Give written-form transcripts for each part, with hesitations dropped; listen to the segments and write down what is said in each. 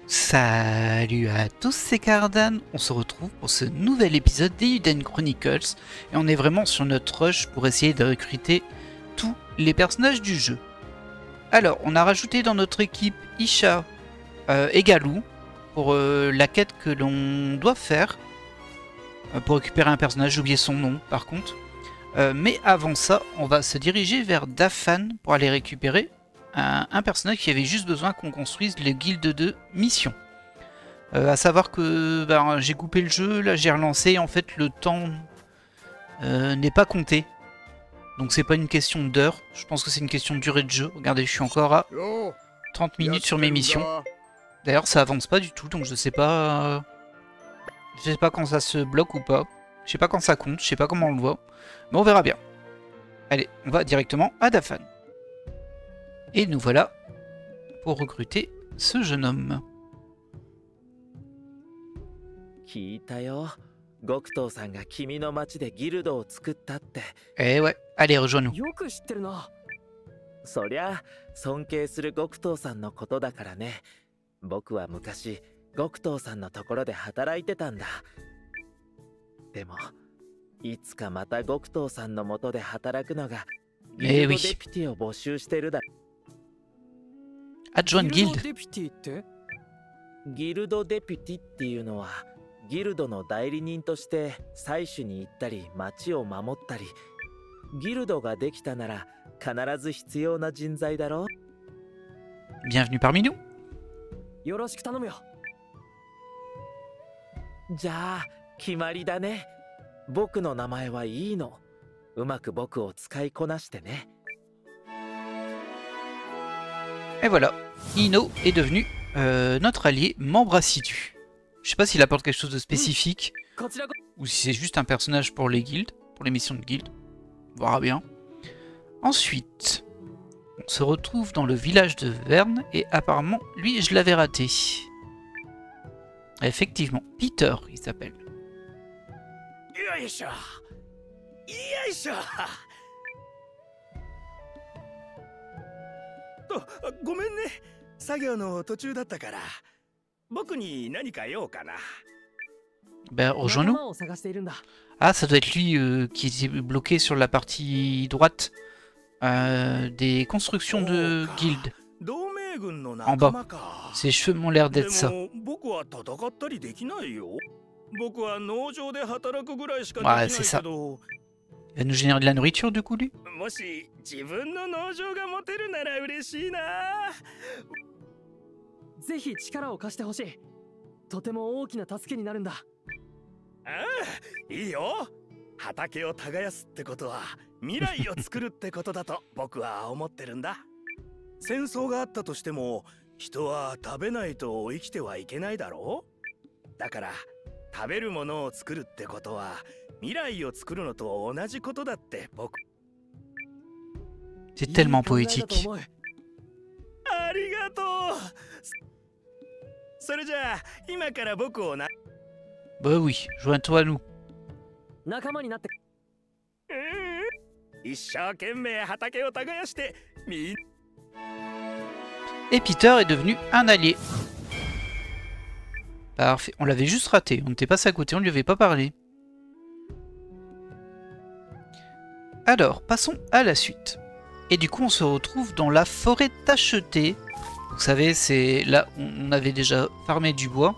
Salut à tous, c'est Cardan, on se retrouve pour ce nouvel épisode d'Eiyuden Chronicles et on est vraiment sur notre rush pour essayer de recruter tous les personnages du jeu. Alors, on a rajouté dans notre équipe Isha et Galou pour la quête que l'on doit faire pour récupérer un personnage, j'ai oublié son nom par contre. Mais avant ça, on va se diriger vers Dafan pour aller récupérer un personnage qui avait juste besoin qu'on construise le guild de mission. À savoir que j'ai coupé le jeu, là j'ai relancé, et en fait le temps n'est pas compté. Donc c'est pas une question d'heure, je pense que c'est une question de durée de jeu. Regardez, je suis encore à 30 minutes sur mes missions. D'ailleurs ça avance pas du tout, donc je sais pas quand ça se bloque ou pas. Je sais pas quand ça compte, je sais pas comment on le voit. Mais on verra bien. Allez, on va directement à Dafan. Et nous voilà pour recruter ce jeune homme. Eh ouais, allez, rejoins-nous. Eh oui. Adjoint de guild. ギルドデピティっていうのはギルドの代理人として採取に行ったり町を守ったりギルドができたなら必ず必要な人材だろ。 Bienvenue parmi nous. よろしく頼むよ。じゃあ決まりだね。僕の名前はいいの。うまく僕を使いこなしてね。 Et voilà, Ino est devenu notre allié, membre assidu. Je sais pas s'il apporte quelque chose de spécifique, ou si c'est juste un personnage pour les guildes, pour les missions de guilde. On verra bien. Ensuite, on se retrouve dans le village de Verne, et apparemment, lui, je l'avais raté. Effectivement, Peter, il s'appelle. Ben, rejoins-nous. Ah, ça doit être lui qui est bloqué sur la partie droite des constructions de guildes. En bas. Ses cheveux m'ont l'air d'être ça. Ouais, c'est ça. Il va nous générer de la nourriture du coup, lui? C'est tellement poétique. Bah oui, joins-toi à nous. Et Peter est devenu un allié. Parfait, on l'avait juste raté, on n'était pas à côté, on ne lui avait pas parlé. Alors, passons à la suite. Et du coup, on se retrouve dans la forêt tachetée. Vous savez, c'est là où on avait déjà farmé du bois.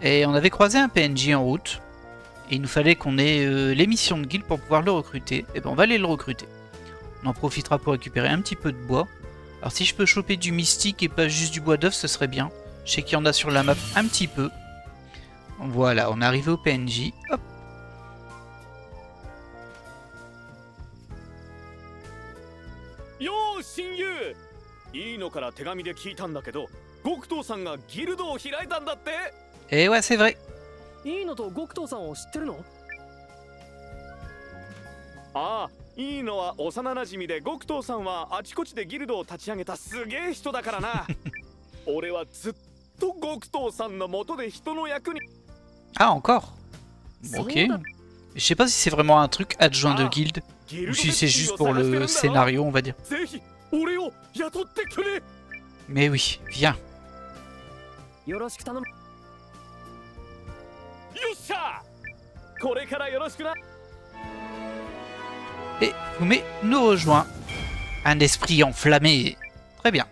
Et on avait croisé un PNJ en route. Et il nous fallait qu'on ait les missions de guild pour pouvoir le recruter. Et ben on va aller le recruter. On en profitera pour récupérer un petit peu de bois. Alors si je peux choper du mystique et pas juste du bois d'œuf, ce serait bien. Je sais qu'il y en a sur la map un petit peu. Voilà, on est arrivé au PNJ. Hop. Yo, Shinyu! いいのから手紙で聞いたんだけど、ゴクトウさんがギルドを開いたんだって。Et ouais, c'est vrai. いいのとゴクトウさんを知ってるの？ああ、いいのは幼馴染で、ゴクトウさんはあちこちでギルドを立ち上げたすげえ人だからな。俺はずっとゴクトウさんの元で人の役に。Ah, encore? Ok. Je sais pas si c'est vraiment un truc adjoint de guilde, ou si c'est juste pour le scénario, on va dire. Mais oui, viens. よろしく頼む。よっしゃこれからよろしくな。 Et Fumé nous rejoint. Un esprit enflammé. Très bien.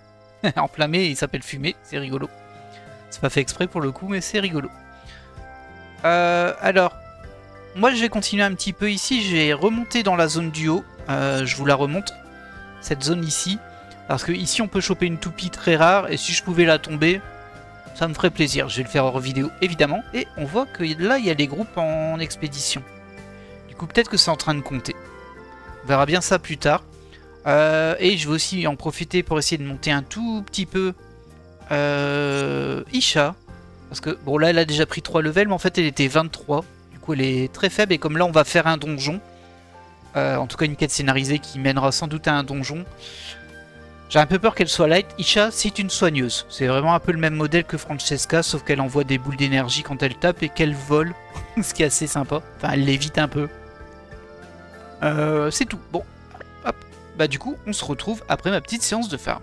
Enflammé, il s'appelle Fumé, c'est rigolo. C'est pas fait exprès pour le coup, mais c'est rigolo. Alors, moi je vais continuer un petit peu ici. Je vais remonter dans la zone du haut. Je vous la remonte. Cette zone ici. Parce que ici on peut choper une toupie très rare. Et si je pouvais la tomber, ça me ferait plaisir. Je vais le faire hors vidéo évidemment. Et on voit que là il y a des groupes en expédition. Du coup peut-être que c'est en train de compter. On verra bien ça plus tard. Et je vais aussi en profiter pour essayer de monter un tout petit peu Isha. Parce que bon là elle a déjà pris 3 levels. Mais en fait elle était 23. Du coup elle est très faible. Et comme là on va faire un donjon. En tout cas une quête scénarisée qui mènera sans doute à un donjon. J'ai un peu peur qu'elle soit light. Isha, c'est une soigneuse. C'est vraiment un peu le même modèle que Francesca, sauf qu'elle envoie des boules d'énergie quand elle tape et qu'elle vole. Ce qui est assez sympa. Enfin, elle l'évite un peu. C'est tout. Bon. Hop. Bah du coup, on se retrouve après ma petite séance de farm.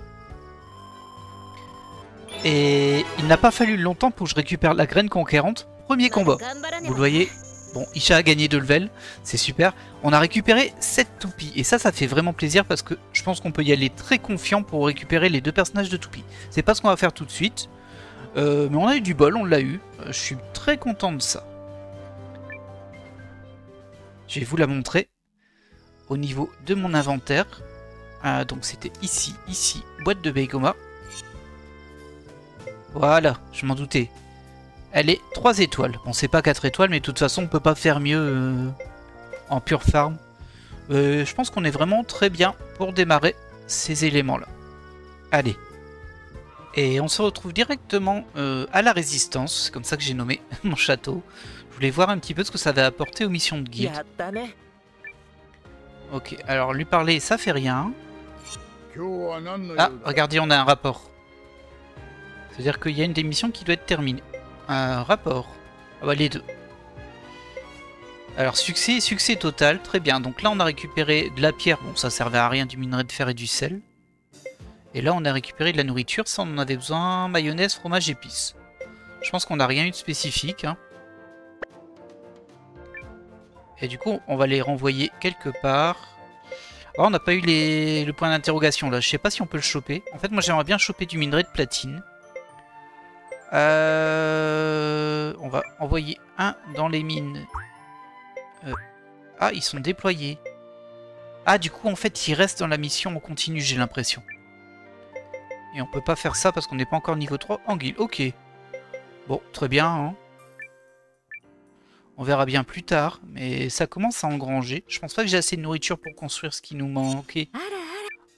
Et il n'a pas fallu longtemps pour que je récupère la graine conquérante. Premier combat. Vous le voyez. Bon, Isha a gagné 2 levels, c'est super. On a récupéré 7 toupies. Et ça fait vraiment plaisir parce que je pense qu'on peut y aller très confiant pour récupérer les 2 personnages de toupies. C'est pas ce qu'on va faire tout de suite. Mais on a eu du bol, on l'a eu. Je suis très content de ça. Je vais vous la montrer. Au niveau de mon inventaire. Donc c'était ici, boîte de Beigoma. Voilà, je m'en doutais. Elle est 3 étoiles. Bon, c'est pas 4 étoiles, mais de toute façon, on peut pas faire mieux en pure farm. Je pense qu'on est vraiment très bien pour démarrer ces éléments-là. Allez. Et on se retrouve directement à la résistance. C'est comme ça que j'ai nommé mon château. Je voulais voir un petit peu ce que ça va apporter aux missions de guide. Ok, alors lui parler, ça fait rien. Ah, regardez, on a un rapport. C'est-à-dire qu'il y a une des missions qui doit être terminée. Un rapport. Ah bah les 2. Alors succès total, très bien. Donc là on a récupéré de la pierre, bon ça servait à rien, du minerai de fer et du sel. Et là on a récupéré de la nourriture, ça on en avait besoin, mayonnaise, fromage, épices. Je pense qu'on n'a rien eu de spécifique. Hein. Et du coup on va les renvoyer quelque part. Oh, on n'a pas eu le point d'interrogation là, je sais pas si on peut le choper. En fait moi j'aimerais bien choper du minerai de platine. On va envoyer un dans les mines. Ah, ils sont déployés. Ah, du coup, en fait, ils restent dans la mission en continu, j'ai l'impression. Et on peut pas faire ça parce qu'on n'est pas encore niveau 3. Anguille, ok. Bon, très bien. Hein. On verra bien plus tard. Mais ça commence à engranger. Je pense pas que j'ai assez de nourriture pour construire ce qui nous manquait.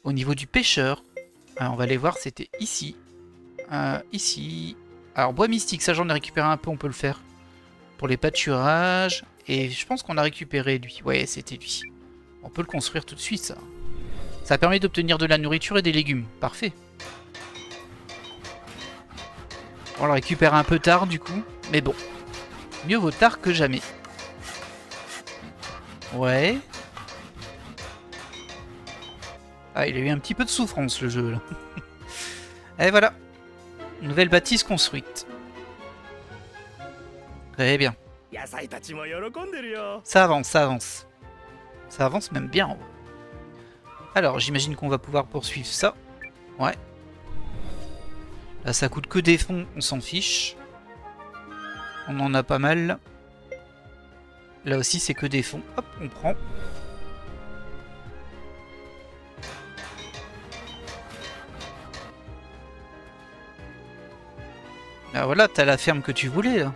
Au niveau du pêcheur. On va aller voir, c'était ici. Ici. Alors, bois mystique, ça j'en ai récupéré un peu, on peut le faire. Pour les pâturages. Et je pense qu'on a récupéré lui. Ouais, c'était lui. On peut le construire tout de suite, ça. Ça permet d'obtenir de la nourriture et des légumes. Parfait. On le récupère un peu tard, du coup. Mais bon. Mieux vaut tard que jamais. Ouais. Ah, il a eu un petit peu de souffrance, le jeu, là. Et voilà. Nouvelle bâtisse construite. Très bien. Ça avance, ça avance. Ça avance même bien. Alors, j'imagine qu'on va pouvoir poursuivre ça. Ouais. Là, ça coûte que des fonds, on s'en fiche. On en a pas mal. Là aussi, c'est que des fonds. Hop, on prend. Ah voilà, t'as la ferme que tu voulais là.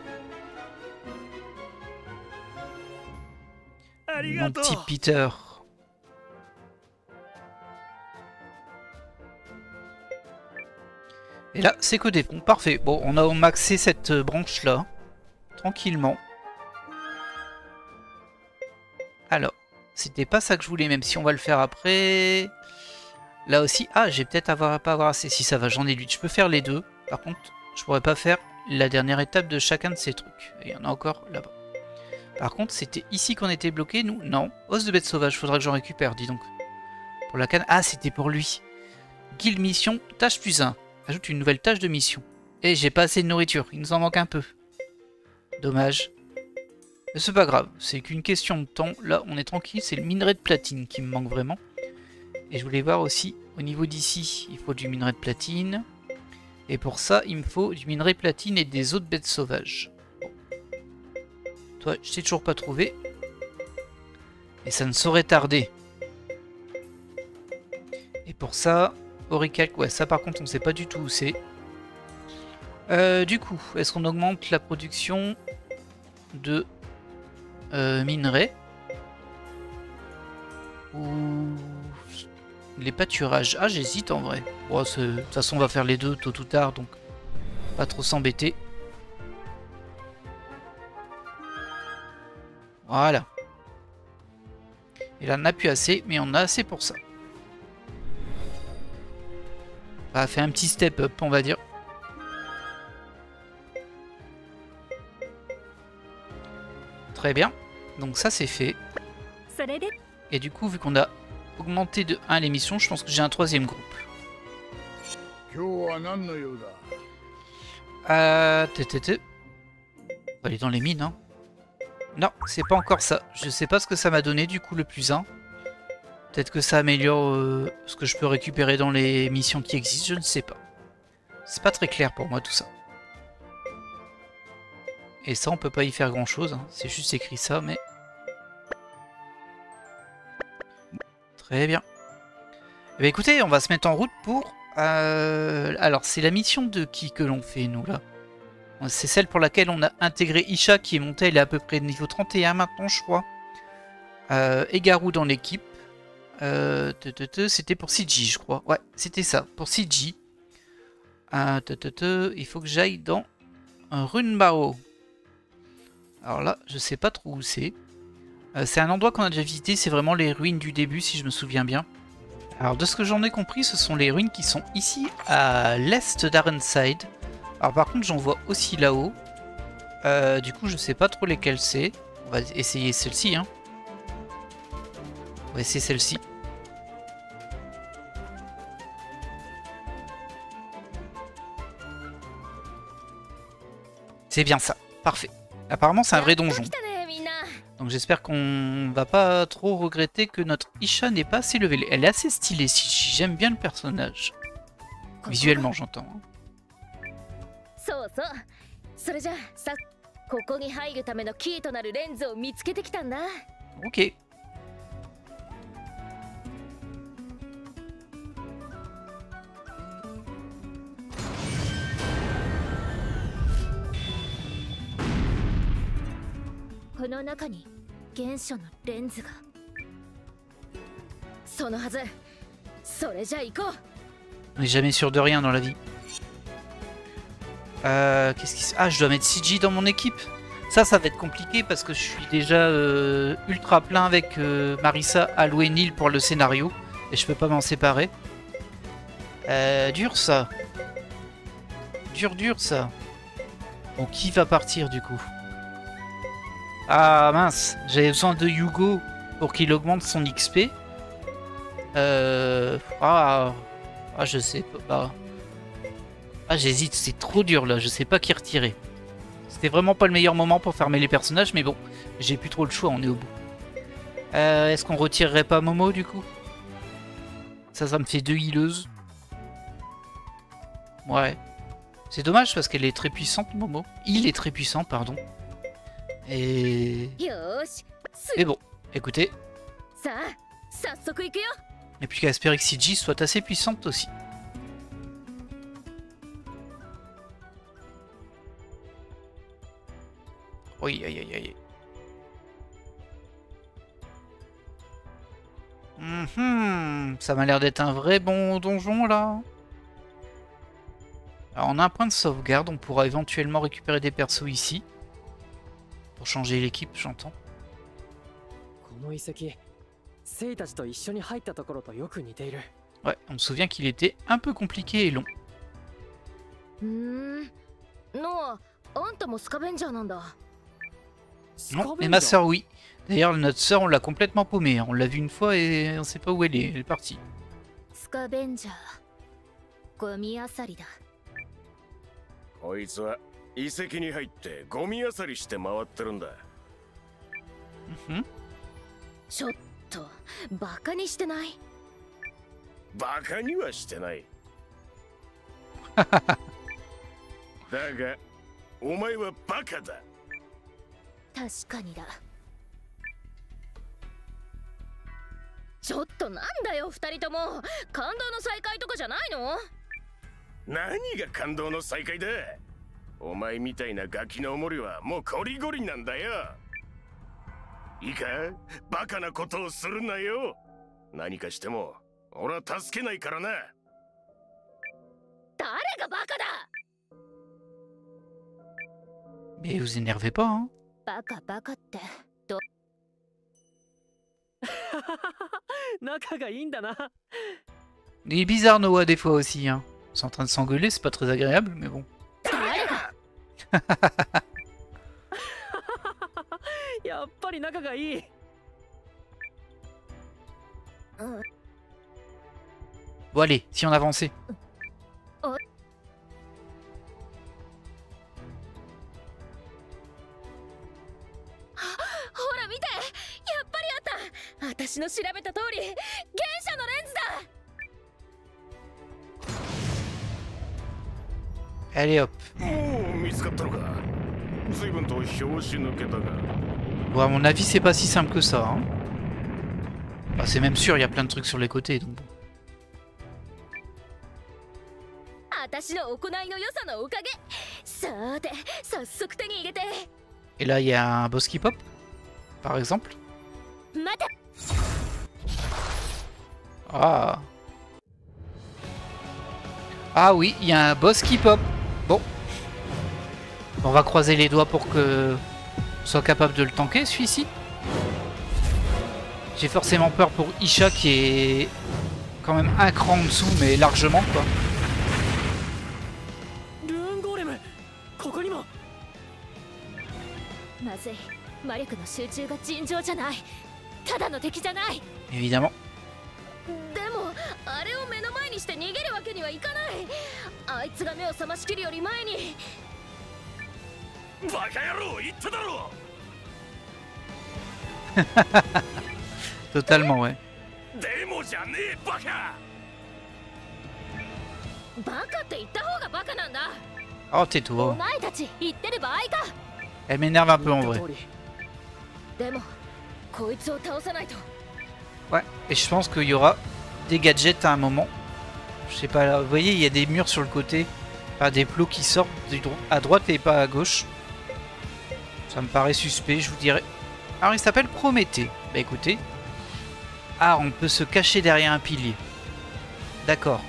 Mon petit Peter. Et là, c'est que des ponts. Parfait. Bon, on a maxé cette branche là. Tranquillement. Alors, c'était pas ça que je voulais, même si on va le faire après. Là aussi. Ah, j'ai peut-être pas avoir assez. Si ça va, j'en ai 8. Je peux faire les deux. Par contre, je pourrais pas faire la dernière étape de chacun de ces trucs. Et il y en a encore là-bas. Par contre, c'était ici qu'on était bloqué, nous? Non. Os de bête sauvage, faudra que j'en récupère, dis donc. Pour la canne. Ah, c'était pour lui. Guild mission, tâche +1. Ajoute une nouvelle tâche de mission. Et j'ai pas assez de nourriture, il nous en manque un peu. Dommage. Mais c'est pas grave, c'est qu'une question de temps. Là, on est tranquille, c'est le minerai de platine qui me manque vraiment. Et je voulais voir aussi, au niveau d'ici, il faut du minerai de platine. Et pour ça, il me faut du minerai de platine et des autres bêtes sauvages. Bon. Toi, je t'ai toujours pas trouvé. Et ça ne saurait tarder. Et pour ça, Auricalque, ouais, ça par contre, on sait pas du tout où c'est. Du coup, est-ce qu'on augmente la production de minerais ou les pâturages? Ah, j'hésite en vrai. Bon, de toute façon, on va faire les deux tôt ou tard, donc pas trop s'embêter. Voilà. Et là, on n'a plus assez, mais on a assez pour ça. On va faire un petit step up, on va dire. Très bien. Donc ça, c'est fait. Et du coup, vu qu'on a augmenté de 1 les missions, je pense que j'ai un troisième groupe. On va aller dans les mines, hein. Non, c'est pas encore ça. Je sais pas ce que ça m'a donné, du coup, le plus 1. Peut-être que ça améliore ce que je peux récupérer dans les missions qui existent, je ne sais pas. C'est pas très clair pour moi, tout ça. Et ça, on peut pas y faire grand-chose, hein. C'est juste écrit ça, mais... Très bien. Eh bien, écoutez, on va se mettre en route pour... Alors, c'est la mission de qui que l'on fait, nous, là? C'est celle pour laquelle on a intégré Isha, qui est montée, elle est à peu près niveau 31 maintenant, je crois. Et Garou dans l'équipe. C'était pour CG, je crois. Ouais, c'était ça, pour CG. Il faut que j'aille dans un Runebao. Alors là, je sais pas trop où c'est. C'est un endroit qu'on a déjà visité, c'est vraiment les ruines du début, si je me souviens bien. Alors, de ce que j'en ai compris, ce sont les ruines qui sont ici, à l'est d'Arenside. Alors par contre, j'en vois aussi là-haut. Du coup, je sais pas trop lesquelles c'est. On va essayer celle-ci, hein. On va essayer celle-ci. C'est bien ça, parfait. Apparemment, c'est un vrai donjon. Donc j'espère qu'on va pas trop regretter que notre Isha n'est pas assez level. Elle est assez stylée, si j'aime bien le personnage. Visuellement, j'entends. Ok. On n'est jamais sûr de rien dans la vie. Qu'est-ce qui... Ah, je dois mettre CG dans mon équipe. Ça va être compliqué parce que je suis déjà ultra plein avec Marissa, Alou et Neil pour le scénario. Et je peux pas m'en séparer. Dur ça. Dur ça. Bon, qui va partir du coup? Ah mince, j'avais besoin de Hugo pour qu'il augmente son XP. Je sais pas. Ah, j'hésite, c'est trop dur là, je sais pas qui retirer. C'était vraiment pas le meilleur moment pour farmer les personnages, mais bon, j'ai plus trop le choix, on est au bout. Est-ce qu'on retirerait pas Momo du coup? Ça me fait 2 healeuses. Ouais. C'est dommage parce qu'elle est très puissante, Momo. Il est très puissant, pardon. Et bon, écoutez. Et puis qu'à espérer que CG soit assez puissante aussi. Oui, aïe. Ça m'a l'air d'être un vrai bon donjon là. Alors on a un point de sauvegarde, on pourra éventuellement récupérer des persos ici. Pour changer l'équipe, j'entends. Ouais, on me souvient qu'il était un peu compliqué et long. Non, mais ma soeur oui. D'ailleurs, notre soeur, on l'a complètement paumée. On l'a vue une fois et on sait pas où elle est. Elle est partie. こいつは遺跡に入ってゴミ漁りして回ってるんだ。ちょっとバカにしてない？バカにはしてない。だがお前はバカだ。確かにだ。ちょっとなんだよ二人とも、感動の再会とかじゃないの？何が感動の再会だ。お前みたいなガキのおもりはもうゴリゴリなんだよ。いいか、バカなことをするなよ。何かしても俺は助けないからな。誰がバカだ。 Mais vous énervez pas, hein. バカバカって仲がいいんだな。Il est bizarre Noah des fois aussi, hein. Ils sont en train de s'engueuler, c'est pas très agréable, mais bon. 誰がやっぱり仲がいい。Bon allez, si on avançait. ほら見て、やっぱりあった。私の調べた通り原車のレンズだ。 Allez hop. おお、見つかったのか。随分と拍子抜けたが。 Bon, à mon avis, c'est pas si simple que ça, hein. Bah, c'est même sûr, il y a plein de trucs sur les côtés, donc bon. 私の行いの良さのおかげ。さーて、早速手に入れて。 Et là, il y a un boss qui pop, par exemple. 待て。 Ah. Ah oui, il y a un boss qui pop. Bon. On va croiser les doigts pour que on soit capable de le tanker, celui-ci. J'ai forcément peur pour Isha qui est quand même un cran en dessous, mais largement, quoi. ルーンゴーレム、ここにも。まずい、魔力の集中が尋常じゃない。ただの敵じゃない。 Évidemment. でもあれを目の前にして逃げるわけにはいかない。あいつが目を覚ましきるより前に。バカ野郎、言っただろ。Totalement, ouais. でもじゃねえ、バカ。バカって言った方がバカなんだ。 Oh, お tais-toi. 前たち言ってる場合か。 Elle m'énerve un peu en vrai. でもこいつを倒さないと。 Ouais, et je pense qu'il y aura des gadgets à un moment. Je sais pas, là, vous voyez, il y a des murs sur le côté. Enfin, des plots qui sortent à droite et pas à gauche. Ça me paraît suspect, je vous dirais. Alors, il s'appelle Prométhée. Bah écoutez. Ah, on peut se cacher derrière un pilier. D'accord.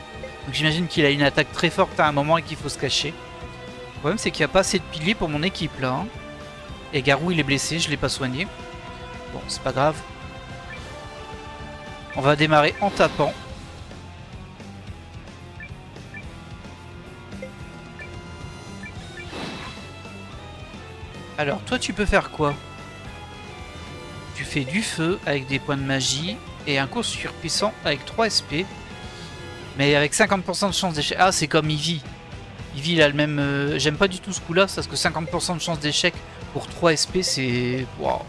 Donc j'imagine qu'il a une attaque très forte à un moment et qu'il faut se cacher. Le problème, c'est qu'il n'y a pas assez de piliers pour mon équipe, là. Hein. Et Garou, il est blessé, je l'ai pas soigné. Bon, c'est pas grave. On va démarrer en tapant. Alors, toi, tu peux faire quoi? Tu fais du feu avec des points de magie et un coup surpuissant avec 3 SP. Mais avec 50% de chance d'échec. Ah, c'est comme Ivy. Ivy, il a le même... J'aime pas du tout ce coup-là, parce que 50% de chance d'échec pour 3 SP, c'est... Waouh.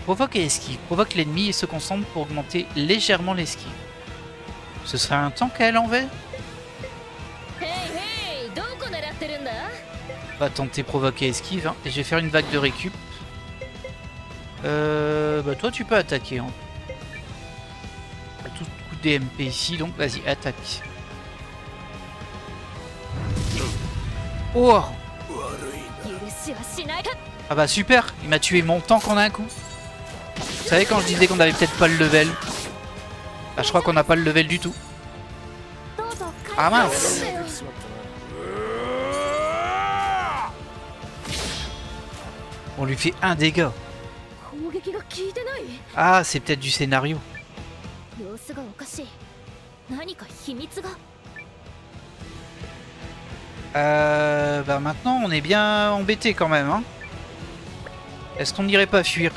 Provoque et esquive. Provoque l'ennemi et se concentre pour augmenter légèrement l'esquive. Ce serait un tank à l'envers? On va tenter provoquer esquive. Hein. Et je vais faire une vague de récup. Bah toi tu peux attaquer. Hein. Tout coup de DMP ici, donc vas-y, attaque. Oh! Ah bah super, il m'a tué mon tank en un coup. Vous savez quand je disais qu'on avait peut-être pas le level? Bah je crois qu'on n'a pas le level du tout. Ah mince! On lui fait un dégât. Ah c'est peut-être du scénario. Bah maintenant on est bien embêté quand même hein. Est-ce qu'on n'irait pas fuir?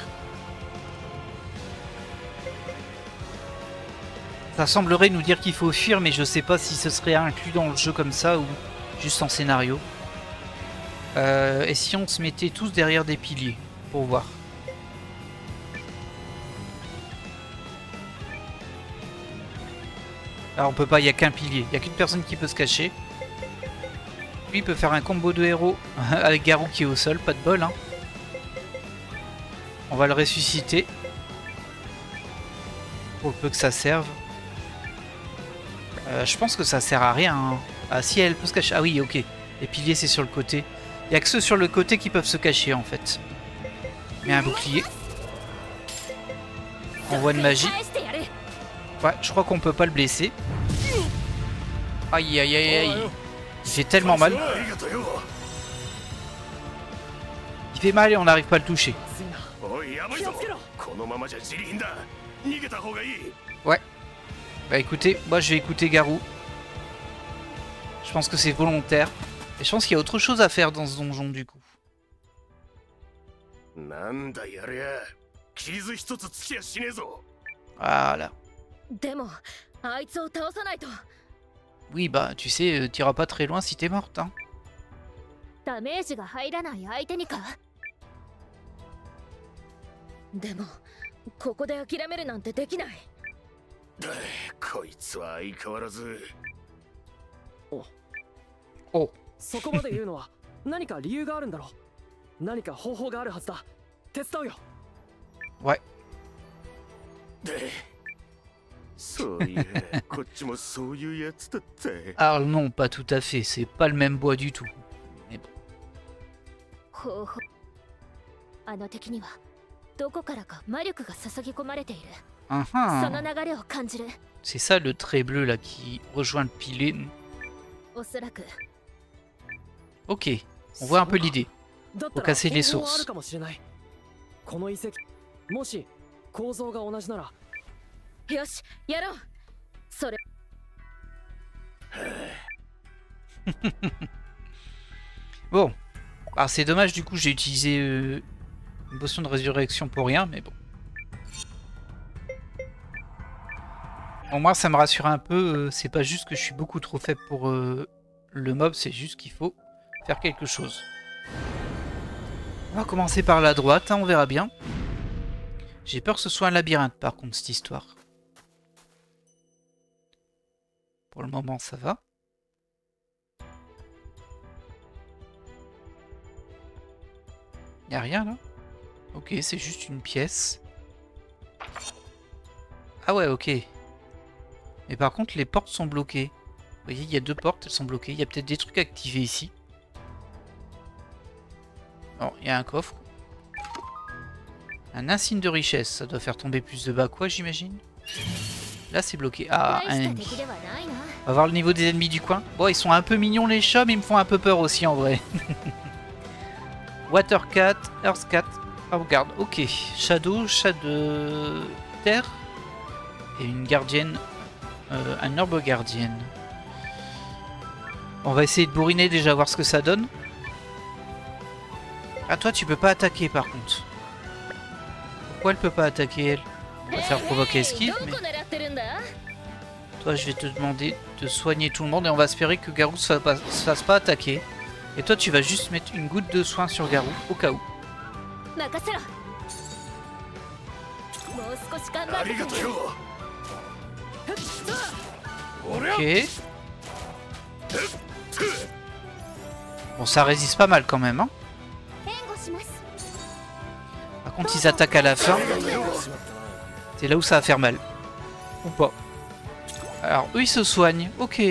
Ça semblerait nous dire qu'il faut fuir mais je sais pas si ce serait inclus dans le jeu comme ça ou Juste en scénario. Et si on se mettait tous derrière des piliers pour voir. Alors on peut pas, il n'y a qu'un pilier, il n'y a qu'une personne qui peut se cacher. Lui il peut faire un combo de héros avec Garou qui est au sol, pas de bol hein. On va le ressusciter. Pour peu que ça serve. Je pense que ça sert à rien hein. Ah si elle peut se cacher, ah oui ok. Les piliers c'est sur le côté. Il n'y a que ceux sur le côté qui peuvent se cacher en fait. Mais un bouclier. Envoi de magie. Ouais, je crois qu'on peut pas le blesser. Aïe aïe aïe aïe. Il fait tellement mal. Il fait mal et on n'arrive pas à le toucher. Ouais. Bah écoutez, moi je vais écouter Garou. Je pense que c'est volontaire. Et je pense qu'il y a autre chose à faire dans ce donjon du coup. Voilà. Oui bah tu sais, t'iras pas très loin si t'es morte hein. Oh. そこまで言うのは何か理由があるんだろう。何か方法があるはずだ。手伝うよ。Ouais. そういえ、こっちもそういうやつだって。Alors non, pas tout à fait. C'est pas le même bois du tout. Mais bon. 方法。あの敵にはどこからか魔力が注ぎ込まれている。その流れを感じる。C'est ça le trait bleu là qui rejoint le pilier. おそらく。 Ok, on voit un peu l'idée. Faut casser les sources. Bon, ah, c'est dommage du coup j'ai utilisé une potion de résurrection pour rien, mais bon. Au moins ça me rassure un peu, c'est pas juste que je suis beaucoup trop faible pour le mob, c'est juste qu'il faut faire quelque chose. On va commencer par la droite, hein, on verra bien. J'ai peur que ce soit un labyrinthe par contre cette histoire. Pour le moment ça va. Y a rien là? Ok, c'est juste une pièce. Ah ouais, ok. Mais par contre les portes sont bloquées. Vous voyez, il y a deux portes, elles sont bloquées. Il y a peut-être des trucs activés ici. Bon, il y a un coffre. Un insigne de richesse. Ça doit faire tomber plus de bas quoi, j'imagine. Là, c'est bloqué. Ah, un ennemi. On va voir le niveau des ennemis du coin. Bon, ils sont un peu mignons les chats, mais ils me font un peu peur aussi en vrai. Watercat, Earthcat. Ah, regarde, ok. Shadow, chat de terre. Et une gardienne. Un herbe gardienne. On va essayer de bourriner déjà, voir ce que ça donne. Ah, toi, tu peux pas attaquer par contre. Pourquoi elle peut pas attaquer elle? On va faire provoquer esquive, mais... Toi, je vais te demander de soigner tout le monde et on va espérer que Garou se fasse pas attaquer. Et toi, tu vas juste mettre une goutte de soin sur Garou, au cas où. Ok. Bon, ça résiste pas mal quand même, hein. Par contre, ils attaquent à la fin. C'est là où ça va faire mal. Ou pas. Alors, eux, ils se soignent. Ok.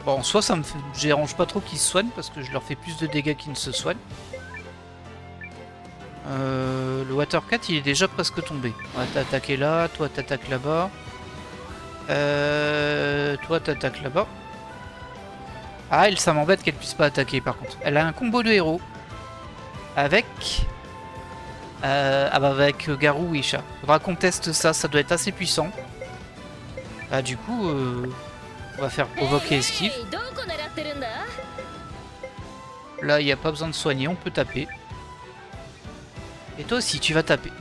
Bon, en soi, ça me dérange pas trop qu'ils se soignent parce que je leur fais plus de dégâts qu'ils ne se soignent. Le Watercat, il est déjà presque tombé. On va t'attaquer là. Toi, t'attaques là-bas. Toi, t'attaques là-bas. Ah, elle, ça m'embête qu'elle puisse pas attaquer par contre. Elle a un combo de héros. Avec... ah bah avec Garou et Chat. Faudra qu'on teste ça, ça doit être assez puissant. Ah du coup, on va faire provoquer esquive. Là, il n'y a pas besoin de soigner, on peut taper. Et toi aussi, tu vas taper.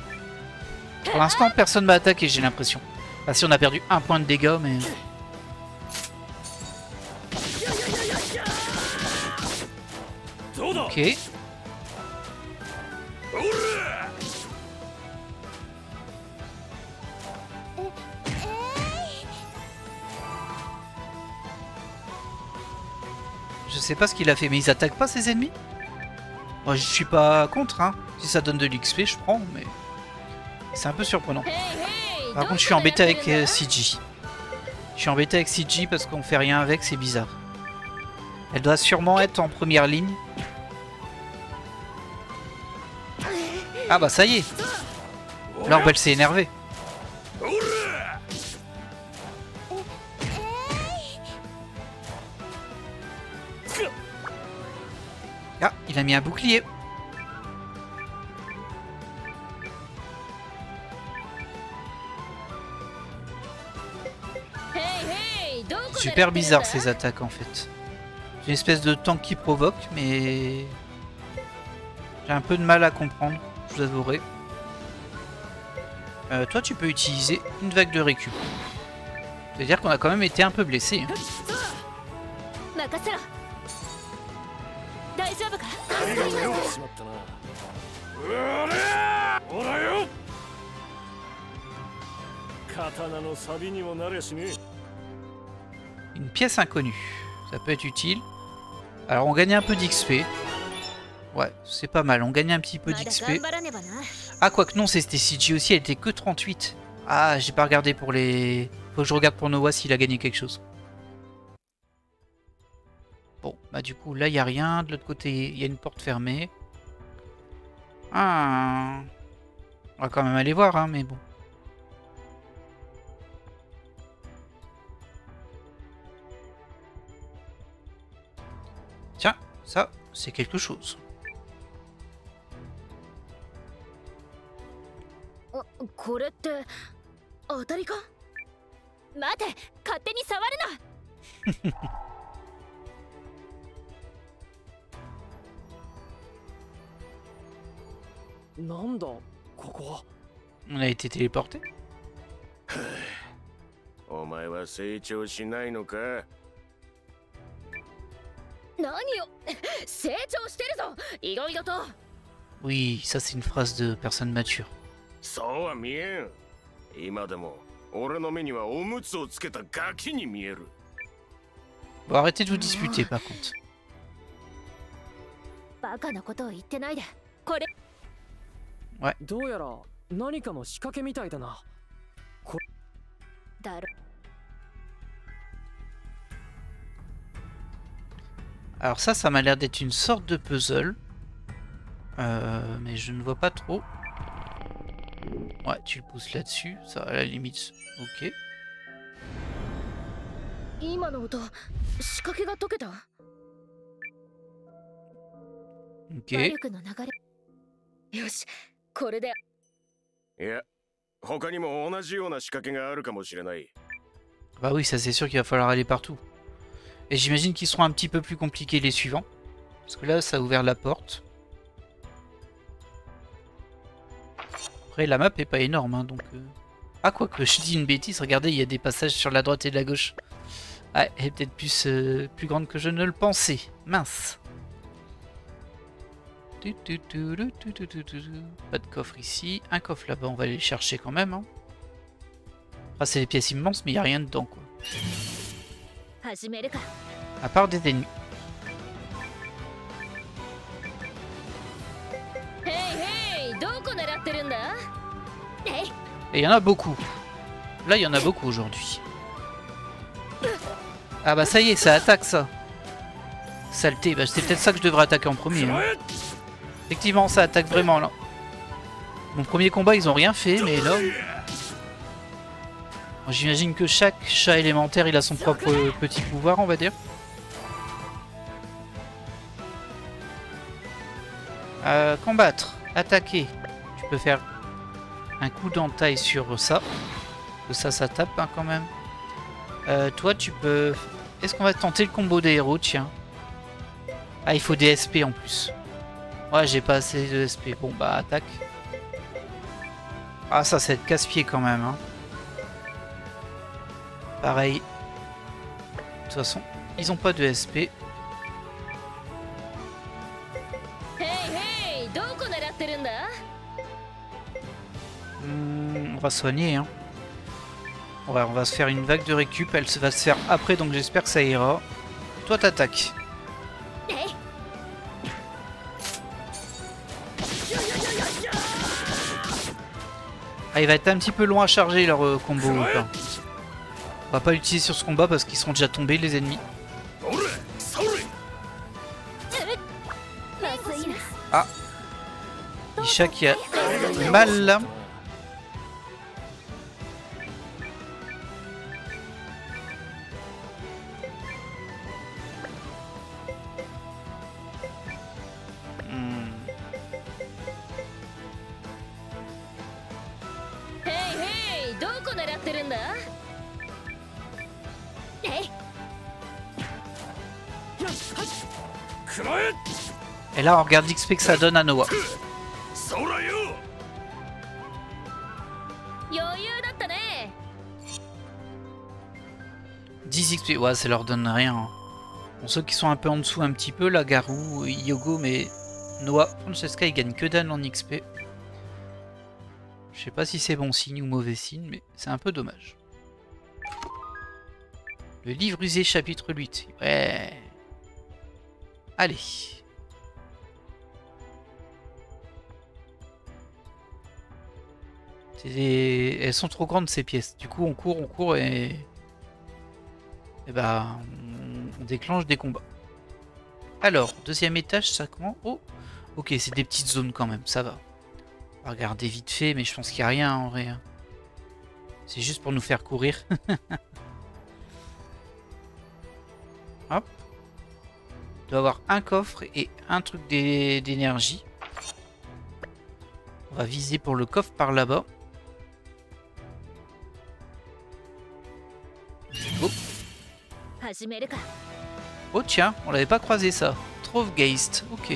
Pour l'instant, personne m'a attaqué, j'ai l'impression. Enfin, si on a perdu un point de dégâts, mais... Ok. Je sais pas ce qu'il a fait, mais ils attaquent pas ses ennemis? Moi, je suis pas contre, hein. Si ça donne de l'XP, je prends, mais c'est un peu surprenant. Par contre, je suis embêté avec CG. Je suis embêté avec CG parce qu'on fait rien avec, c'est bizarre. Elle doit sûrement être en première ligne. Ah bah ça y est. L'orbe, elle s'est énervée. Ah, il a mis un bouclier. Super bizarre ces attaques en fait. J'ai une espèce de tank qui provoque, mais j'ai un peu de mal à comprendre, je vous avouerai. Toi tu peux utiliser une vague de récup. C'est-à-dire qu'on a quand même été un peu blessé. Hein. Une pièce inconnue, ça peut être utile. Alors on gagne un peu d'XP. Ouais, c'est pas mal, on gagne un petit peu d'XP. Ah quoique non, c'était CG aussi, elle était que 38. Ah, j'ai pas regardé pour les... Faut que je regarde pour Noah s'il a gagné quelque chose. Bon, bah du coup là il n'y a rien, de l'autre côté il y a une porte fermée. Ah. On va quand même aller voir, hein, mais bon. Tiens, ça, c'est quelque chose. On a été téléporté. お前は成長しないのか? Oui, ça c'est une phrase de personne mature. そうは見えん。今でも俺の目にはおむつをつけたガキに見える。 Bon, arrêtez de vous disputer par contre. Ouais. Alors ça m'a l'air d'être une sorte de puzzle. Mais je ne vois pas trop. Ouais, tu le pousses là-dessus, ça à la limite. Ok. Ok. いや、他にも同じような仕掛けがあるかもしれない。 Bah oui, ça c'est sûr qu'il va falloir aller partout. Et j'imagine qu'ils seront un petit peu plus compliqués les suivants. Parce que là, ça a ouvert la porte. Après, la map est pas énorme, hein, donc... Ah, quoique, je dis une bêtise, regardez, il y a des passages sur la droite et la gauche. Ouais, elle est peut-être plus grande que je ne le pensais. Mince. Pas de coffre ici. Un coffre là-bas, on va aller le chercher quand même. Hein. Ah, c'est des pièces immenses, mais il n'y a rien dedans, quoi. À part des ennemis. Et il y en a beaucoup. Là, il y en a beaucoup aujourd'hui. Ah bah ça y est, ça attaque ça. Saleté, bah c'est peut-être ça que je devrais attaquer en premier. Hein. Effectivement, ça attaque vraiment là. Mon premier combat, ils ont rien fait, mais là... J'imagine que chaque chat élémentaire, il a son propre petit pouvoir, on va dire. Combattre, attaquer. Tu peux faire un coup d'entaille sur ça. Ça tape hein, quand même. Toi, tu peux... Est-ce qu'on va tenter le combo des héros? Tiens. Ah, il faut des SP en plus. Ouais, j'ai pas assez de SP. Bon, bah, attaque. Ah, ça, c'est casse-pied quand même. Hein. Pareil. De toute façon, ils ont pas de SP. va soigner. Hein. Ouais, on va se faire une vague de récup. Elle va se faire après, donc j'espère que ça ira. Toi, t'attaques. Ah, il va être un petit peu long à charger leur combo. Enfin. On va pas l'utiliser sur ce combat parce qu'ils sont déjà tombés, les ennemis. Ah, Isha qui a mal là. Et là on regarde l'XP que ça donne à Noah. 10 XP, ouais ça leur donne rien. Bon, ceux qui sont un peu en dessous un petit peu, là Garou, Yogo, mais Noah, Francesca ils gagnent que dalle en XP. Je sais pas si c'est bon signe ou mauvais signe, mais c'est un peu dommage. Le livre usé chapitre 8, ouais. Allez. Elles sont trop grandes ces pièces. Du coup on court et bah on déclenche des combats. Alors, deuxième étage, ça comment? Oh, ok, c'est des petites zones quand même, ça va. On va regarder vite fait, mais je pense qu'il n'y a rien en vrai. C'est juste pour nous faire courir. Hop. Il doit y avoir un coffre et un truc d'énergie. On va viser pour le coffre par là-bas. Oh. Oh tiens, on l'avait pas croisé ça. Trouve Geist, ok.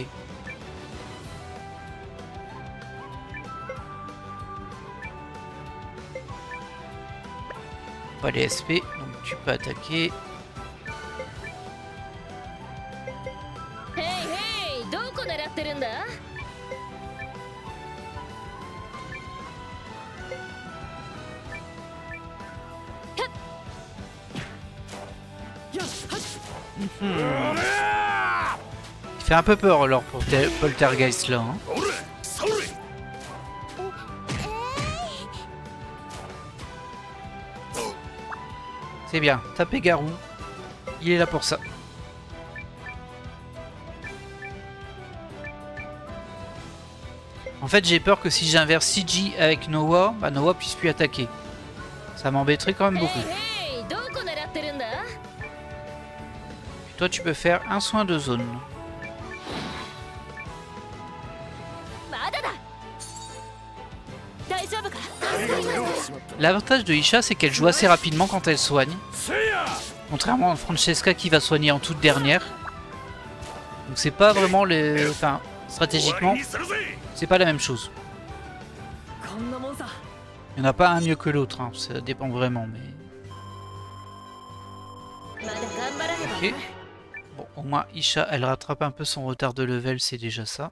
Pas les SP, donc tu peux attaquer. Il fait un peu peur alors pour Poltergeist là. Hein. C'est bien, tapez Garou. Il est là pour ça. En fait j'ai peur que si j'inverse CG avec Noah, bah Noah puisse plus attaquer. Ça m'embêterait quand même beaucoup. Toi tu peux faire un soin de zone. L'avantage de Isha c'est qu'elle joue assez rapidement quand elle soigne. Contrairement à Francesca qui va soigner en toute dernière. Donc c'est pas vraiment les... Enfin, stratégiquement, c'est pas la même chose. Il n'y en a pas un mieux que l'autre, hein. Ça dépend vraiment mais... Ok. Bon, au moins Isha, elle rattrape un peu son retard de level, c'est déjà ça.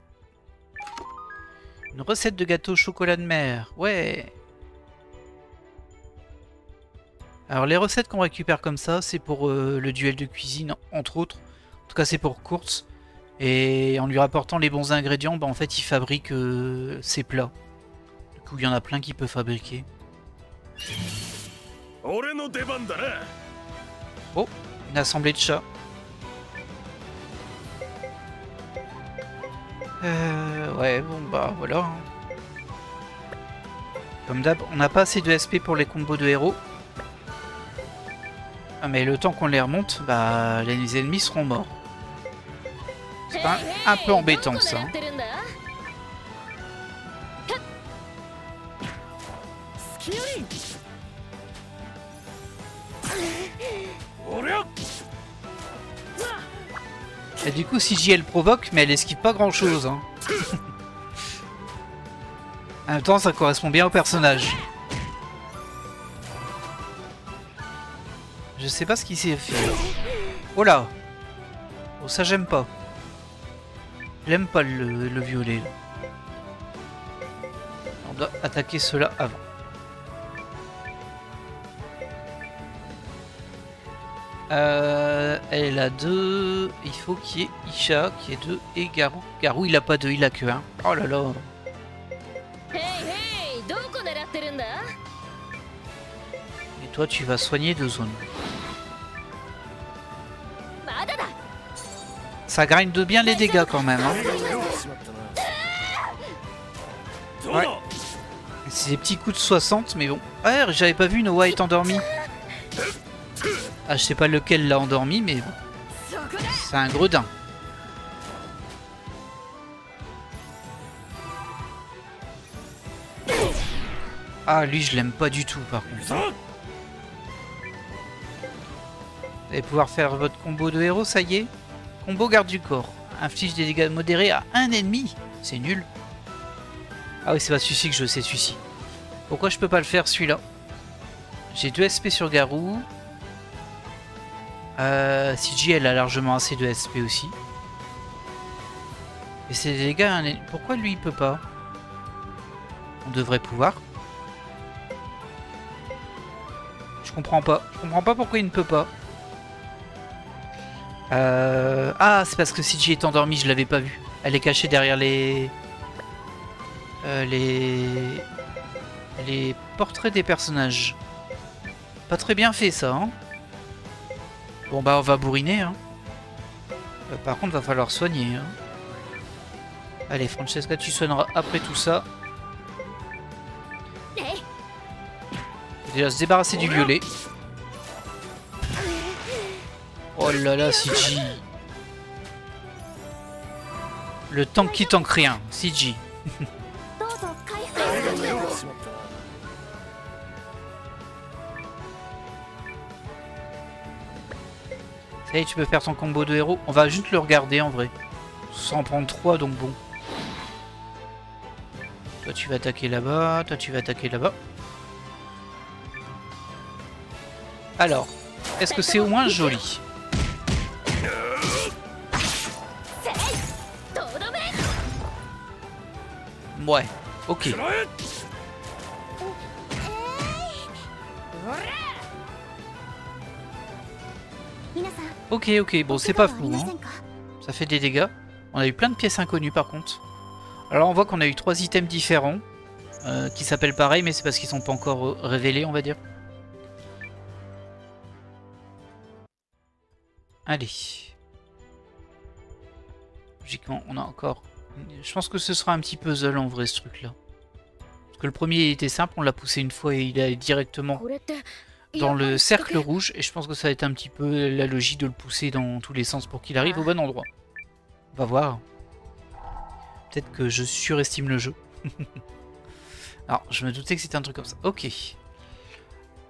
Une recette de gâteau au chocolat de mer, ouais. Alors les recettes qu'on récupère comme ça, c'est pour le duel de cuisine, entre autres. En tout cas c'est pour Kurtz. Et en lui rapportant les bons ingrédients, bah, en fait il fabrique ses plats. Du coup il y en a plein qu'il peut fabriquer. Oh, une assemblée de chats. Ouais, bon bah voilà. Comme d'hab, on n'a pas assez de SP pour les combos de héros. Ah, mais le temps qu'on les remonte, bah les ennemis seront morts. C'est un peu embêtant ça. Hein. Et du coup, CJ elle provoque, mais elle esquive pas grand chose. Hein. En même temps, ça correspond bien au personnage. Je sais pas ce qu'il s'est fait. Oh là! Oh, ça j'aime pas. J'aime pas le violet. Là. On doit attaquer cela avant. Elle a 2. Il faut qu'il y ait Isha qui ait 2 et Garou. Garou il a pas 2, il a que 1. Oh là là. Et toi tu vas soigner 2 zones. Ça grind de bien les dégâts quand même. Hein. Ouais. C'est des petits coups de 60 mais bon. Ah j'avais pas vu Noah est endormi. Ah je sais pas lequel l'a endormi mais bon. C'est un gredin. Ah lui je l'aime pas du tout par contre. Vous allez pouvoir faire votre combo de héros, ça y est. Combo garde du corps. Inflige des dégâts modérés à un ennemi. C'est nul. Ah oui c'est pas celui-ci que je veux, c'est celui-ci. Pourquoi je peux pas le faire celui-là? J'ai 2 SP sur Garou. CG elle a largement assez de SP aussi. Et c'est des dégâts. Pourquoi lui il peut pas? On devrait pouvoir. Je comprends pas. Je comprends pas pourquoi il ne peut pas. Ah c'est parce que CG est endormie, je l'avais pas vu. Elle est cachée derrière les portraits des personnages. Pas très bien fait ça hein. Bon bah on va bourriner hein. Par contre va falloir soigner hein. Allez Francesca tu soigneras après tout ça. Déjà se débarrasser du violet. Oh là là CG. Le tank qui tank rien CG. Ça y est, tu peux faire ton combo de héros. On va juste le regarder en vrai. Sans prendre 3 donc bon. Toi tu vas attaquer là-bas, toi tu vas attaquer là-bas. Alors, est-ce que c'est au moins joli? Ouais, ok. Ok, ok, bon c'est pas flou hein. Ça fait des dégâts. On a eu plein de pièces inconnues par contre. Alors on voit qu'on a eu 3 items différents qui s'appellent pareil mais c'est parce qu'ils sont pas encore révélés on va dire. Allez. Logiquement on a encore... Je pense que ce sera un petit puzzle en vrai ce truc là. Parce que le premier était simple, on l'a poussé une fois et il est directement dans le cercle rouge. Et je pense que ça va être un petit peu la logique de le pousser dans tous les sens pour qu'il arrive au bon endroit. On va voir. Peut-être que je surestime le jeu. Alors je me doutais que c'était un truc comme ça. Ok.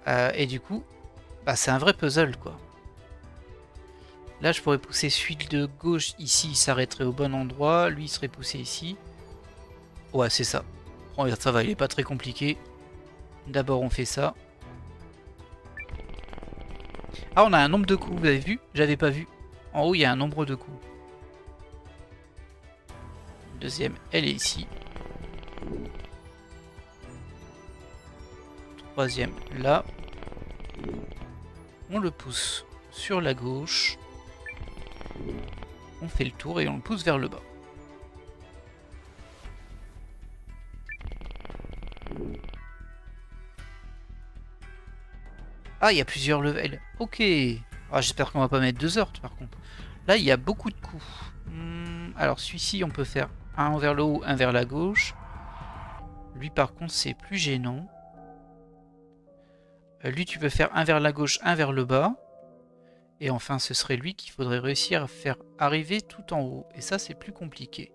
Et du coup, bah, c'est un vrai puzzle quoi. Là, je pourrais pousser celui de gauche ici, il s'arrêterait au bon endroit. Lui, il serait poussé ici. Ouais, c'est ça. Regarde, ça va, il est pas très compliqué. D'abord, on fait ça. Ah, on a un nombre de coups, vous avez vu? J'avais pas vu. En haut, il y a un nombre de coups. Deuxième, elle est ici. Troisième, là. On le pousse sur la gauche. On fait le tour et on le pousse vers le bas. Ah, il y a plusieurs levels. Ok. Ah, j'espère qu'on va pas mettre 2 heures par contre. Là, il y a beaucoup de coups. Alors, celui-ci, on peut faire un vers le haut, un vers la gauche. Lui, par contre, c'est plus gênant. Lui, tu peux faire un vers la gauche, un vers le bas. Et enfin, ce serait lui qu'il faudrait réussir à faire arriver tout en haut. Et ça, c'est plus compliqué.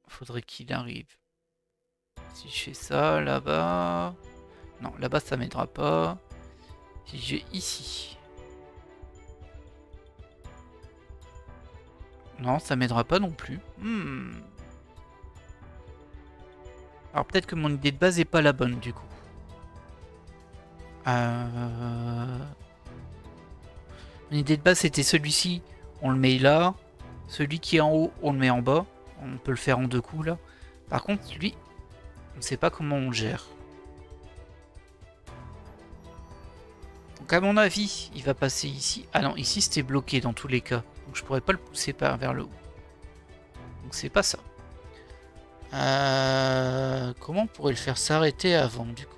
Faudrait qu'il arrive. Si je fais ça, là-bas... Non, là-bas, ça m'aidera pas. Si je vais ici... Non, ça m'aidera pas non plus. Alors peut-être que mon idée de base est pas la bonne, du coup. Mon idée de base c'était celui-ci, on le met là. Celui qui est en haut, on le met en bas. On peut le faire en 2 coups là. Par contre, lui, on ne sait pas comment on le gère. Donc à mon avis, il va passer ici. Ah non, ici c'était bloqué dans tous les cas. Donc je pourrais pas le pousser vers le haut. Donc c'est pas ça. Comment on pourrait le faire s'arrêter avant du coup?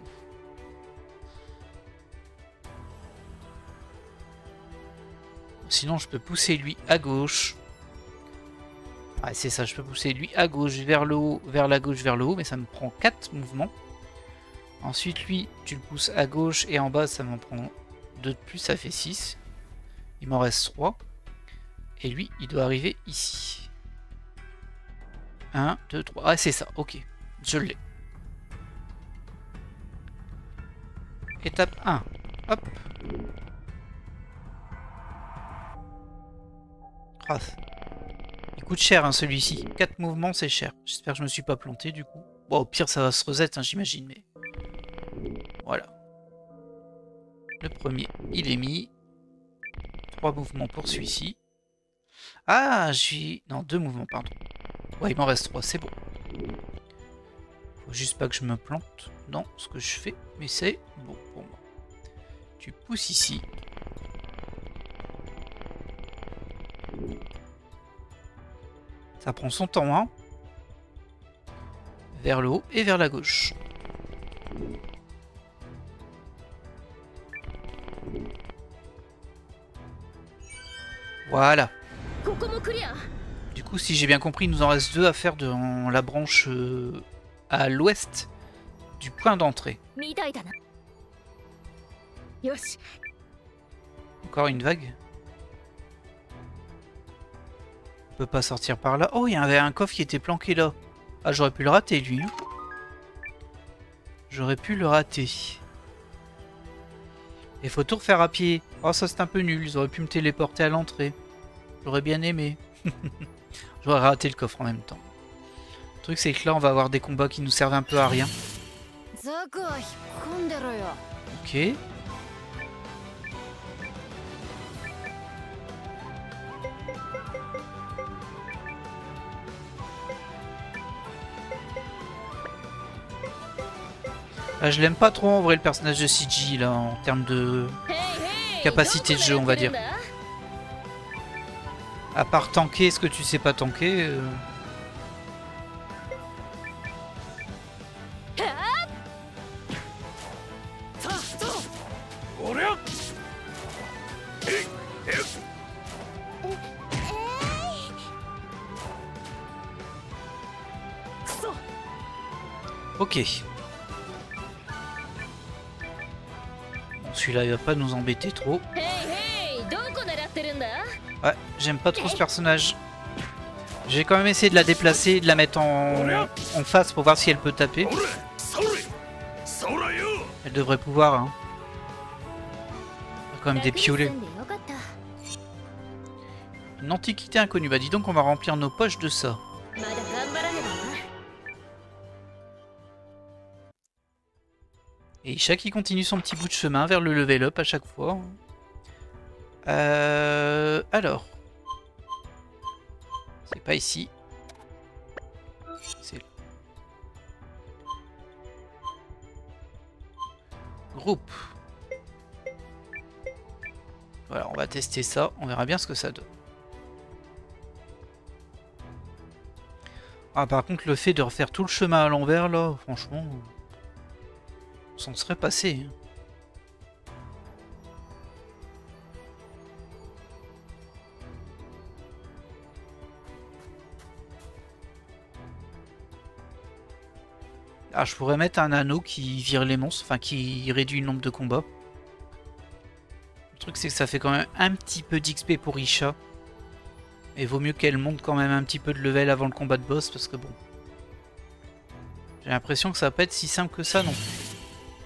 Sinon je peux pousser lui à gauche. Ah c'est ça, je peux pousser lui à gauche vers le haut, vers la gauche, vers le haut, mais ça me prend 4 mouvements. Ensuite lui, tu le pousses à gauche et en bas ça m'en prend 2 de plus, ça fait 6. Il m'en reste 3. Et lui, il doit arriver ici. 1, 2, 3. Ah c'est ça, ok. Je l'ai. Étape 1. Hop. Ah. Il coûte cher hein, celui-ci. 4 mouvements c'est cher. J'espère que je me suis pas planté du coup. Bon au pire ça va se reset hein, j'imagine mais... Voilà. Le premier il est mis. 3 mouvements pour celui-ci. Ah j'ai... Non 2 mouvements pardon. Ouais il m'en reste 3 c'est bon. Faut juste pas que je me plante dans ce que je fais. Mais c'est bon pour moi. Tu pousses ici. Ça prend son temps, hein. Vers le haut et vers la gauche. Voilà. Du coup, si j'ai bien compris, il nous en reste 2 à faire dans la branche à l'ouest du point d'entrée. Encore une vague. On peut pas sortir par là. Oh, il y avait un coffre qui était planqué là. Ah, j'aurais pu le rater, lui. J'aurais pu le rater. Il faut tout refaire à pied. Oh, ça c'est un peu nul. Ils auraient pu me téléporter à l'entrée. J'aurais bien aimé. J'aurais raté le coffre en même temps. Le truc, c'est que là, on va avoir des combats qui nous servent un peu à rien. Ok. Ah, je l'aime pas trop en vrai le personnage de CG là en termes de capacité de jeu on va dire. À part tanker, est-ce que tu sais pas tanker Ok. Celui-là il va pas nous embêter trop. Ouais, j'aime pas trop ce personnage. J'ai quand même essayé de la déplacer et de la mettre en face pour voir si elle peut taper. Elle devrait pouvoir. Hein. Il y a quand même des piolets. Une antiquité inconnue. Bah dis donc on va remplir nos poches de ça. Et Isha qui continue son petit bout de chemin vers le level up à chaque fois. Alors. C'est pas ici. C'est... Groupe. Voilà, on va tester ça. On verra bien ce que ça donne. Ah, par contre, le fait de refaire tout le chemin à l'envers, là, franchement... On s'en serait passé. Ah, je pourrais mettre un anneau qui vire les monstres, enfin qui réduit le nombre de combats. Le truc c'est que ça fait quand même un petit peu d'XP pour Isha. Et vaut mieux qu'elle monte quand même un petit peu de level avant le combat de boss parce que bon... J'ai l'impression que ça va pas être si simple que ça non plus.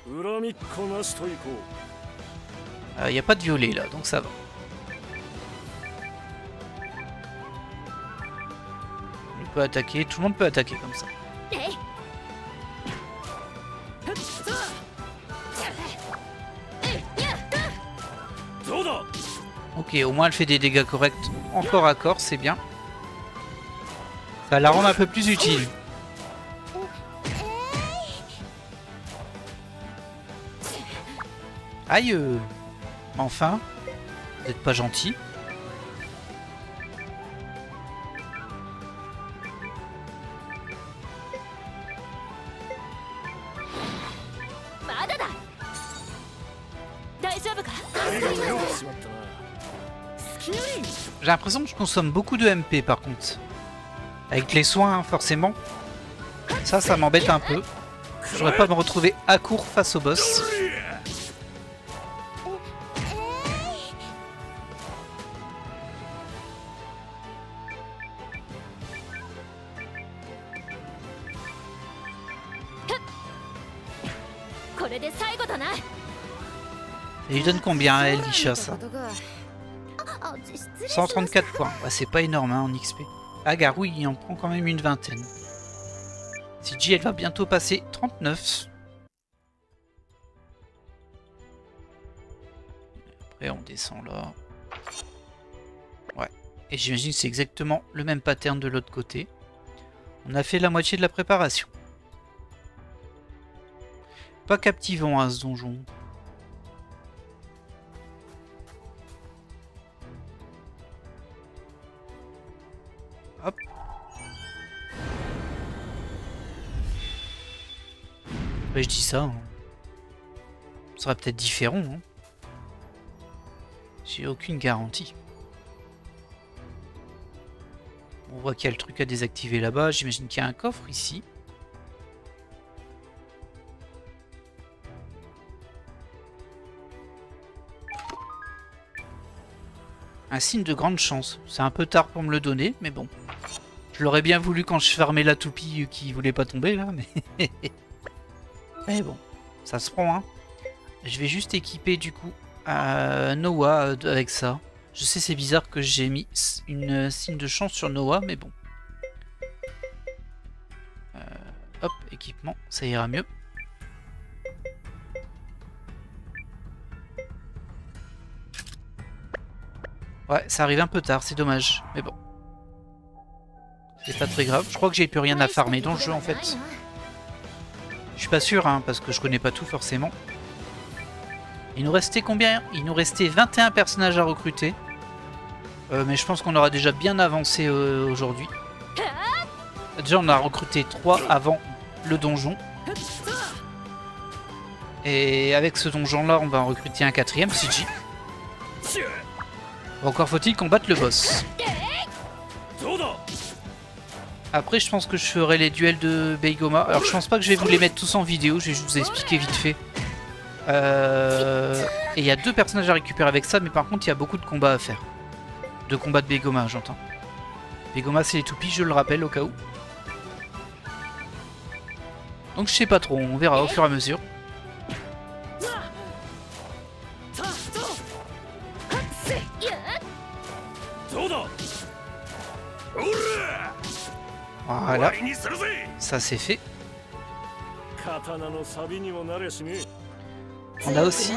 Il n'y a pas de violet là, donc ça va. Il peut attaquer, tout le monde peut attaquer comme ça. Ok, au moins elle fait des dégâts corrects en corps à corps, c'est bien. Ça la rend un peu plus utile. Aïe! Enfin, vous n'êtes pas gentil. J'ai l'impression que je consomme beaucoup de MP par contre. Avec les soins, forcément. Ça m'embête un peu. J'aurais pas me retrouver à court face au boss. Et il donne combien, Elisha, ça? 134 points. Bah, c'est pas énorme hein, en XP. Ah, Garou, il en prend quand même une vingtaine. CG, elle va bientôt passer 39. Après, on descend là. Ouais. Et j'imagine que c'est exactement le même pattern de l'autre côté. On a fait la moitié de la préparation. Pas captivant à ce donjon. Hop. Ouais, je dis ça. Hein. Ce sera peut-être différent. Hein. J'ai aucune garantie. On voit qu'il y a le truc à désactiver là-bas. J'imagine qu'il y a un coffre ici. Un signe de grande chance. C'est un peu tard pour me le donner, mais bon. Je l'aurais bien voulu quand je fermais la toupie qui voulait pas tomber là, mais... mais bon, ça se prend, hein. Je vais juste équiper du coup Noah avec ça. Je sais c'est bizarre que j'ai mis une signe de chance sur Noah, mais bon. Hop, équipement, ça ira mieux. Ouais, ça arrive un peu tard, c'est dommage, mais bon. C'est pas très grave. Je crois que j'ai plus rien à farmer dans le jeu en fait. Je suis pas sûr, hein, parce que je connais pas tout forcément. Il nous restait combien? Il nous restait 21 personnages à recruter. Mais je pense qu'on aura déjà bien avancé aujourd'hui. Déjà, on a recruté 3 avant le donjon. Et avec ce donjon-là, on va en recruter un 4ème, CG. Encore faut-il combattre le boss. Après, je pense que je ferai les duels de Beigoma. Alors, je pense pas que je vais vous les mettre tous en vidéo. Je vais juste vous expliquer vite fait. Et il y a 2 personnages à récupérer avec ça, mais par contre, il y a beaucoup de combats à faire. De combats de Beigoma, j'entends. Beigoma, c'est les toupies, je le rappelle, au cas où. Donc, je sais pas trop. On verra au fur et à mesure. Voilà, ça c'est fait. On a aussi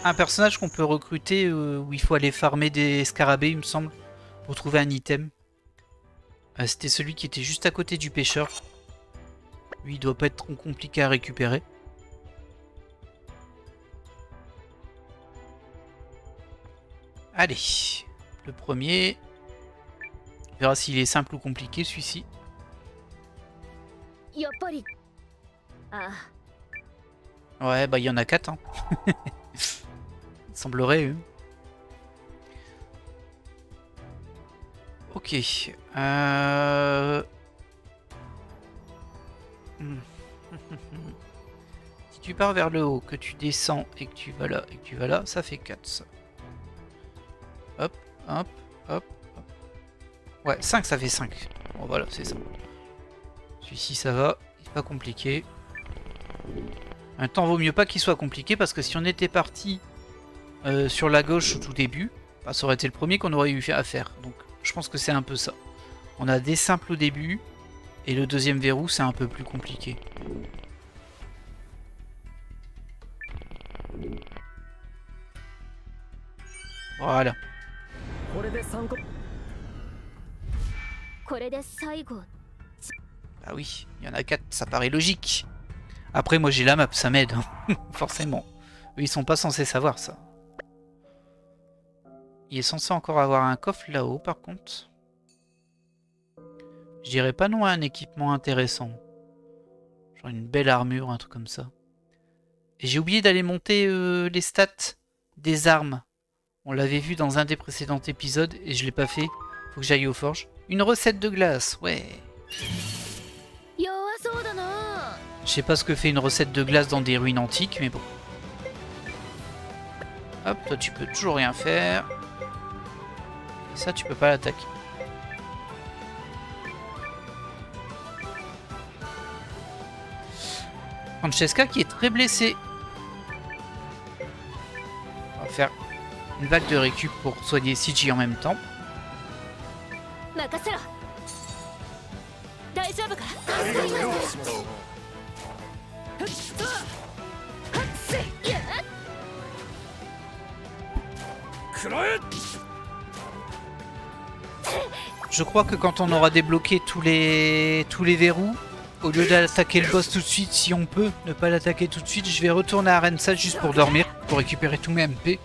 un personnage qu'on peut recruter où il faut aller farmer des scarabées, il me semble, pour trouver un item. C'était celui qui était juste à côté du pêcheur. Lui, il doit pas être trop compliqué à récupérer. Allez, le premier. On verra s'il est simple ou compliqué, celui-ci. Ouais, bah il y en a 4. Hein. Il semblerait. Ok. Si tu pars vers le haut, que tu descends et que tu vas là et que tu vas là, ça fait 4 ça. Hop, hop, hop, hop. Ouais, 5 ça fait 5. Bon voilà, c'est ça. Celui-ci ça va, il est pas compliqué. En même temps, vaut mieux pas qu'il soit compliqué parce que si on était parti sur la gauche au tout début, bah, ça aurait été le premier qu'on aurait eu à faire. Donc je pense que c'est un peu ça. On a des simples au début et le deuxième verrou c'est un peu plus compliqué. Voilà. Ah oui, il y en a 4, ça paraît logique. Après moi j'ai la map, ça m'aide, hein. Forcément. Eux ils sont pas censés savoir ça. Il est censé encore avoir un coffre là-haut, par contre. Je dirais pas non à un équipement intéressant. Genre une belle armure, un truc comme ça. Et j'ai oublié d'aller monter les stats des armes. On l'avait vu dans un des précédents épisodes et je l'ai pas fait. Faut que j'aille aux forges. Une recette de glace, ouais. Je sais pas ce que fait une recette de glace dans des ruines antiques, mais bon. Hop, toi tu peux toujours rien faire. Et ça tu peux pas l'attaquer. Francesca qui est très blessée. On va faire une vague de récup pour soigner Siji en même temps. Je crois que quand on aura débloqué tous les verrous, au lieu d'attaquer le boss tout de suite, si on peut ne pas l'attaquer tout de suite, je vais retourner à Arensa juste pour dormir, pour récupérer tous mes MP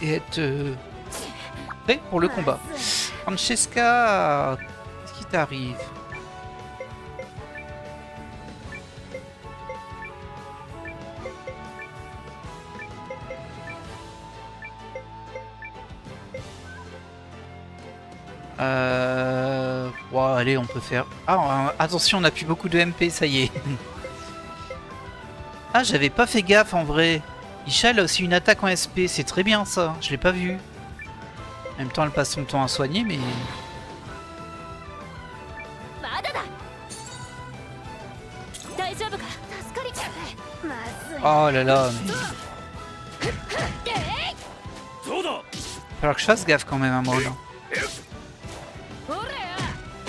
et être prêt pour le combat. Francesca, qu'est-ce qui t'arrive? Bon, allez, on peut faire... Ah, attention, on a plus beaucoup de MP, ça y est. Ah, j'avais pas fait gaffe en vrai. Isha a aussi une attaque en SP, c'est très bien ça, je l'ai pas vu. En même temps, elle passe son temps à soigner, mais... Oh là là, mais... Alors que je fasse gaffe quand même à moi là.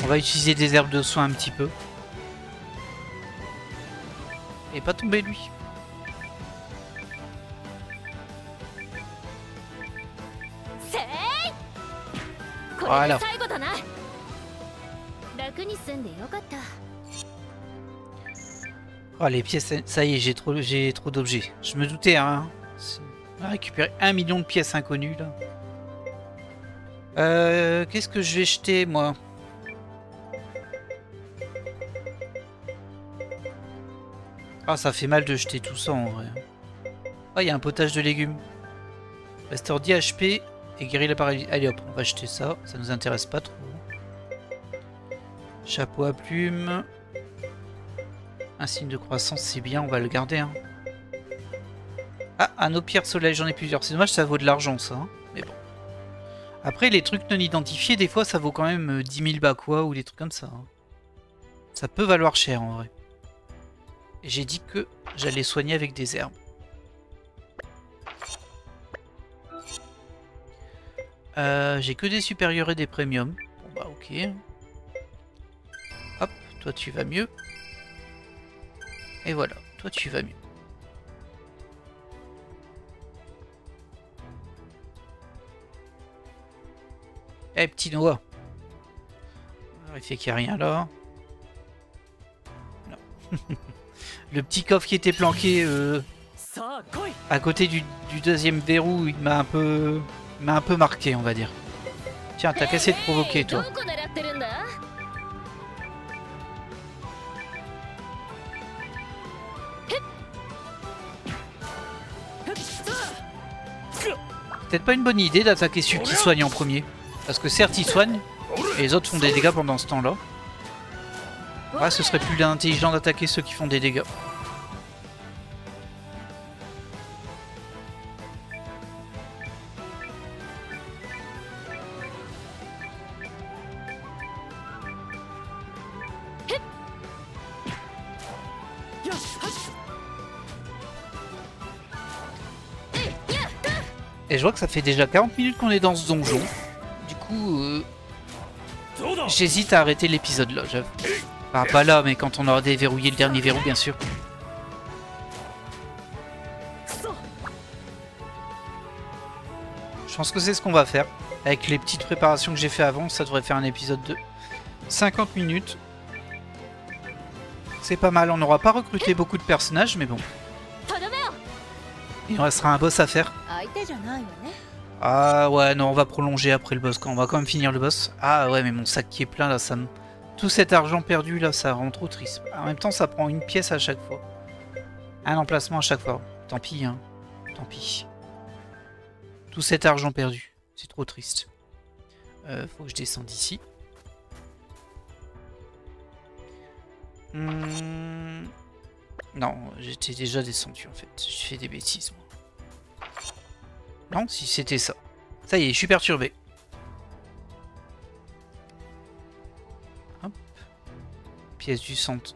On va utiliser des herbes de soin un petit peu. Et pas tomber lui. Voilà. Oh les pièces, ça y est, j'ai trop d'objets. Je me doutais hein. On va récupérer 1 million de pièces inconnues là. Qu'est-ce que je vais jeter moi? Ah, ça fait mal de jeter tout ça en vrai. Ah, il y a un potage de légumes. Restaure 10 HP et guérit la paralysie. Allez hop, on va jeter ça. Ça nous intéresse pas trop. Chapeau à plumes. Un signe de croissance, c'est bien, on va le garder. Hein. Ah, anneau pierre soleil, j'en ai plusieurs. C'est dommage, ça vaut de l'argent ça. Hein. Mais bon. Après, les trucs non identifiés, des fois, ça vaut quand même 10 000 bakwa ou des trucs comme ça. Hein. Ça peut valoir cher en vrai. J'ai dit que j'allais soigner avec des herbes. J'ai que des supérieurs et des premiums. Bon bah ok. Hop, toi tu vas mieux. Et voilà, toi tu vas mieux. Eh petit Noah. Vérifier qu'il n'y a rien là. Non. Le petit coffre qui était planqué à côté du deuxième verrou, il m'a un peu marqué, on va dire. Tiens, t'as qu'à essayer de provoquer, toi. Peut-être pas une bonne idée d'attaquer celui qui soigne en premier. Parce que certes, il soigne, et les autres font des dégâts pendant ce temps-là. Ouais, ce serait plus intelligent d'attaquer ceux qui font des dégâts. Et je vois que ça fait déjà 40 minutes qu'on est dans ce donjon. Du coup, j'hésite à arrêter l'épisode là, j'avoue. Enfin, pas là, mais quand on aura déverrouillé le dernier verrou, bien sûr. Je pense que c'est ce qu'on va faire. Avec les petites préparations que j'ai fait avant, ça devrait faire un épisode de 50 minutes. C'est pas mal, on n'aura pas recruté beaucoup de personnages, mais bon. Il nous restera un boss à faire. Ah ouais, non, on va prolonger après le boss. On va quand même finir le boss. Ah ouais, mais mon sac qui est plein là, ça me... Tout cet argent perdu là, ça rend trop triste. En même temps, ça prend une pièce à chaque fois. Un emplacement à chaque fois. Tant pis, hein. Tant pis. Tout cet argent perdu. C'est trop triste. Faut que je descende ici. Non, j'étais déjà descendu en fait. J'ai fait des bêtises moi. Non, si c'était ça. Ça y est, je suis perturbé. Hop. Pièce du centre.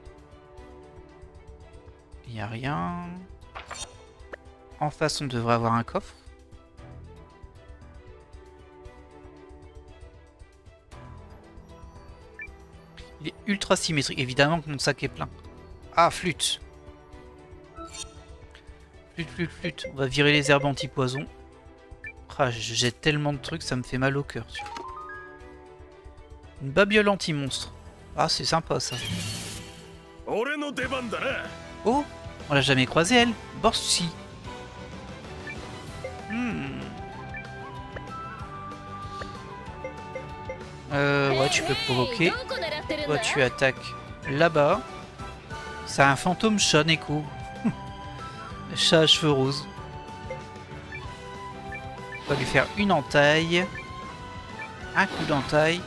Il n'y a rien. En face, on devrait avoir un coffre. Il est ultra symétrique. Évidemment que mon sac est plein. Ah, flûte. Flûte, flûte, flûte. On va virer les herbes anti-poison. Ah, je jette tellement de trucs, ça me fait mal au cœur. Une babiole anti-monstre. Ah, c'est sympa ça. Oh, on l'a jamais croisé elle. Borsi. Ouais, tu peux provoquer. Toi, tu attaques là-bas. C'est un fantôme chat, Neko. Chat à cheveux roses. On va lui faire une entaille. Un coup d'entaille.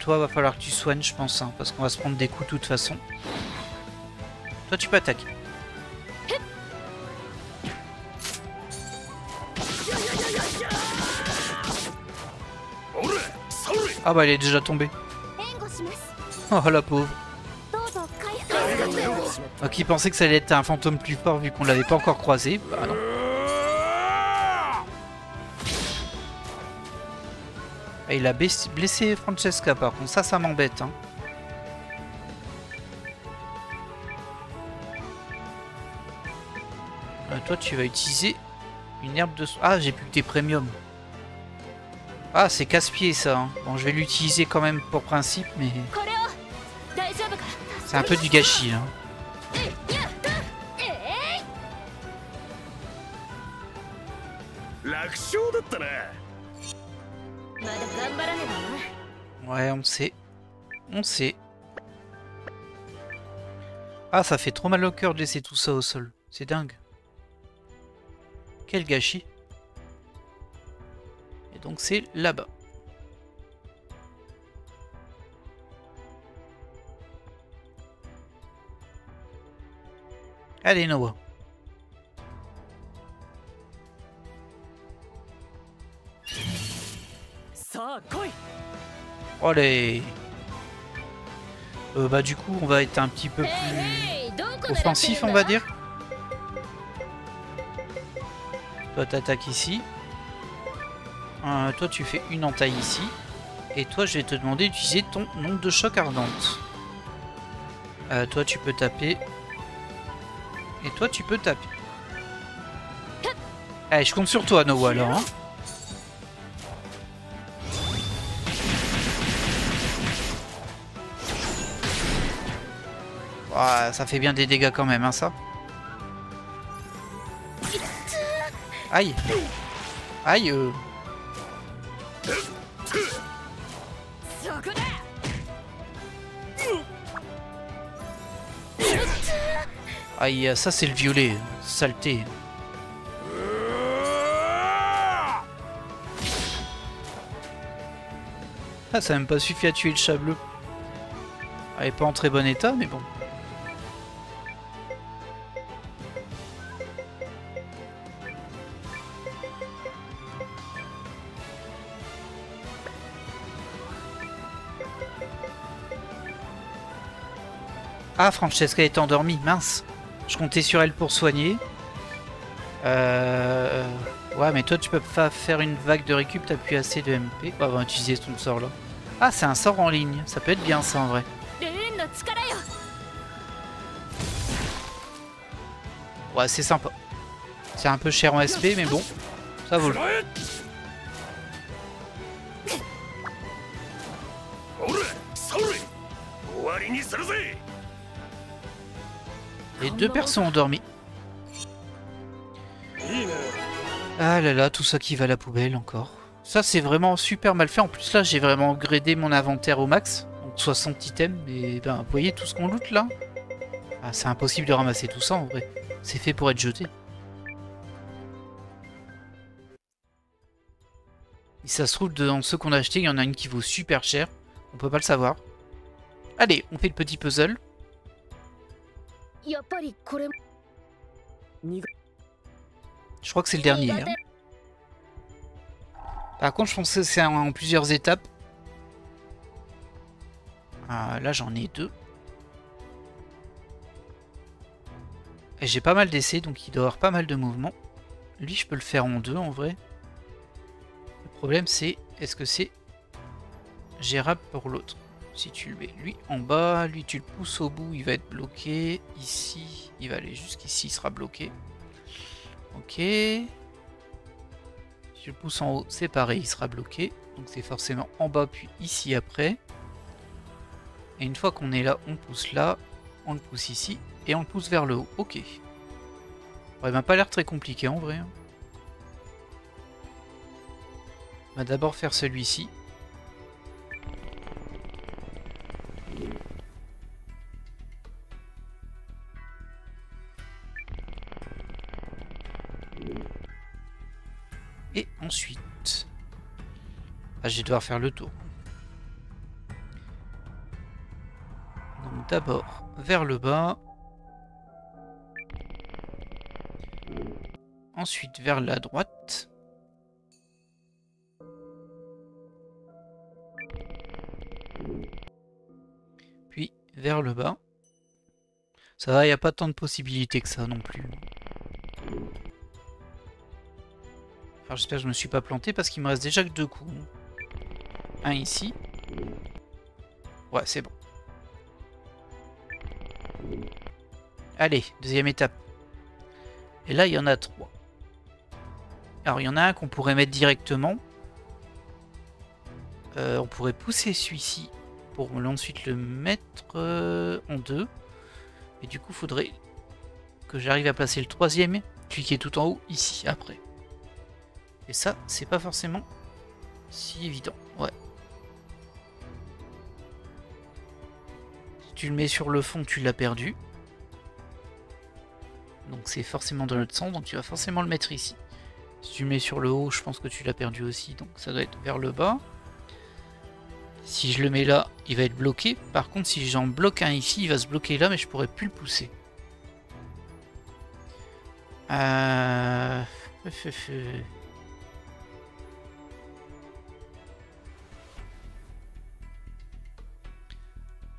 Toi, va falloir que tu soignes, je pense, hein, parce qu'on va se prendre des coups de toute façon. Toi, tu peux attaquer. Ah bah, elle est déjà tombée. Oh, la pauvre. Qui pensait que ça allait être un fantôme plus fort vu qu'on l'avait pas encore croisé. Bah non. Et il a blessé Francesca par contre, ça m'embête. Hein. Toi tu vas utiliser une herbe de... Ah, j'ai plus que des premiums. Ah, c'est casse-pied ça. Hein. Bon, je vais l'utiliser quand même pour principe, mais... C'est un peu du gâchis. Hein. Ouais, on sait. On sait. Ah, ça fait trop mal au cœur de laisser tout ça au sol. C'est dingue. Quel gâchis. Et donc c'est là-bas. Allez, Noah. Allez. Bah du coup on va être un petit peu plus offensif on va dire. Toi t'attaques ici. Toi tu fais une entaille ici. Et toi je vais te demander d'utiliser ton nombre de chocs ardentes. Toi tu peux taper. Et toi tu peux taper. Allez, je compte sur toi Noah alors. Hein. Ah, ça fait bien des dégâts quand même, hein, ça. Aïe. Aïe. Aïe, ça c'est le violet. Saleté. Ah, ça n'a même pas suffi à tuer le chat bleu. Elle est pas en très bon état, mais bon. Ah, Francesca est endormie, mince. Je comptais sur elle pour soigner. Ouais, mais toi, tu peux pas faire une vague de récup, t'as plus assez de MP. On va utiliser ton sort là. Ah, c'est un sort en ligne. Ça peut être bien ça en vrai. Ouais, c'est sympa. C'est un peu cher en SP, mais bon, ça vaut le coup. Les deux persos ont dormi. Ah là là, tout ça qui va à la poubelle encore. Ça c'est vraiment super mal fait. En plus là j'ai vraiment upgradé mon inventaire au max. Donc 60 items. Et ben vous voyez tout ce qu'on loot là. Ah, c'est impossible de ramasser tout ça en vrai. C'est fait pour être jeté. Et ça se trouve dans ceux qu'on a achetés, il y en a une qui vaut super cher. On peut pas le savoir. Allez, on fait le petit puzzle. Je crois que c'est le dernier. Hein. Par contre, je pense que c'est en plusieurs étapes. Ah, là, j'en ai 2. Et j'ai pas mal d'essais, donc il doit y avoir pas mal de mouvements. Lui, je peux le faire en 2 en vrai. Le problème, c'est est-ce que c'est gérable pour l'autre? Si tu le mets lui en bas, lui tu le pousses au bout, il va être bloqué. Ici, il va aller jusqu'ici, il sera bloqué. Ok. Si je le pousse en haut, c'est pareil, il sera bloqué. Donc c'est forcément en bas, puis ici après. Et une fois qu'on est là, on pousse là, on le pousse ici, et on le pousse vers le haut. Ok. Ça m'a pas l'air très compliqué en vrai. On va d'abord faire celui-ci. Et ensuite, je vais devoir faire le tour. Donc d'abord vers le bas. Ensuite vers la droite. Puis vers le bas. Ça va, il n'y a pas tant de possibilités que ça non plus. Alors j'espère que je me suis pas planté parce qu'il me reste déjà que 2 coups. Un ici. Ouais, c'est bon. Allez, deuxième étape. Et là, il y en a 3. Alors, il y en a un qu'on pourrait mettre directement. On pourrait pousser celui-ci pour ensuite le mettre en 2. Et du coup, il faudrait que j'arrive à placer le troisième, celui qui est tout en haut, ici, après. Et ça, c'est pas forcément si évident. Ouais. Si tu le mets sur le fond, tu l'as perdu. Donc c'est forcément dans l'autre sens, donc tu vas forcément le mettre ici. Si tu le mets sur le haut, je pense que tu l'as perdu aussi, donc ça doit être vers le bas. Si je le mets là, il va être bloqué. Par contre, si j'en bloque un ici, il va se bloquer là, mais je pourrais plus le pousser.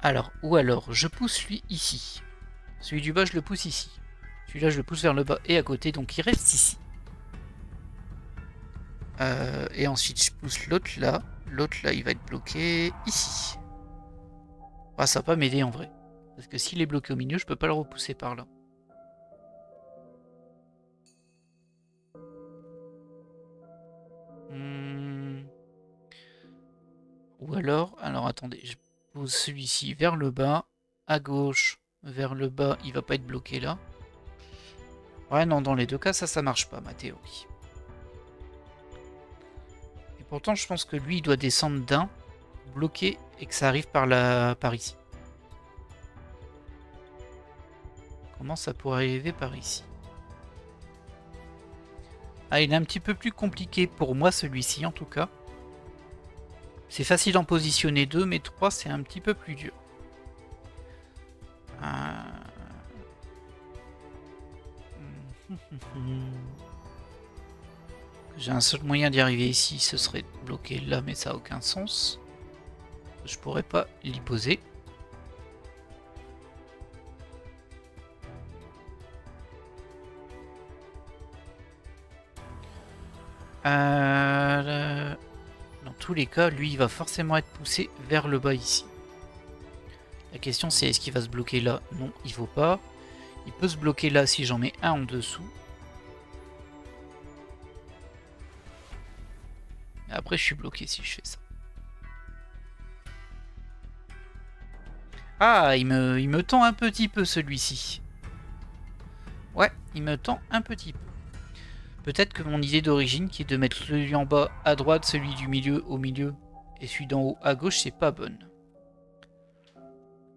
Alors, ou alors, je pousse lui ici. Celui du bas, je le pousse ici. Celui-là, je le pousse vers le bas et à côté, donc il reste ici. Et ensuite, je pousse l'autre là. L'autre là, il va être bloqué ici. Ah, ça va pas m'aider en vrai. Parce que s'il est bloqué au milieu, je peux pas le repousser par là. Ou alors attendez, je pousse celui-ci vers le bas, à gauche, vers le bas, il va pas être bloqué là. Ouais, non, dans les deux cas, ça marche pas, ma théorie. Et pourtant, je pense que lui, il doit descendre d'un, bloqué, et que ça arrive par ici. Comment ça pourrait arriver par ici? Ah, il est un petit peu plus compliqué pour moi, celui-ci, en tout cas. C'est facile d'en positionner 2, mais 3, c'est un petit peu plus dur. J'ai un seul moyen d'y arriver ici, ce serait de bloquer là, mais ça n'a aucun sens. Je pourrais pas l'y poser. Dans tous les cas, lui, il va forcément être poussé vers le bas ici. La question, c'est est-ce qu'il va se bloquer là? Non, il ne faut pas. Il peut se bloquer là si j'en mets un en dessous. Après, je suis bloqué si je fais ça. Ah, il me tend un petit peu celui-ci. Ouais, il me tend un petit peu. Peut-être que mon idée d'origine, qui est de mettre celui en bas à droite, celui du milieu au milieu, et celui d'en haut à gauche, c'est pas bonne.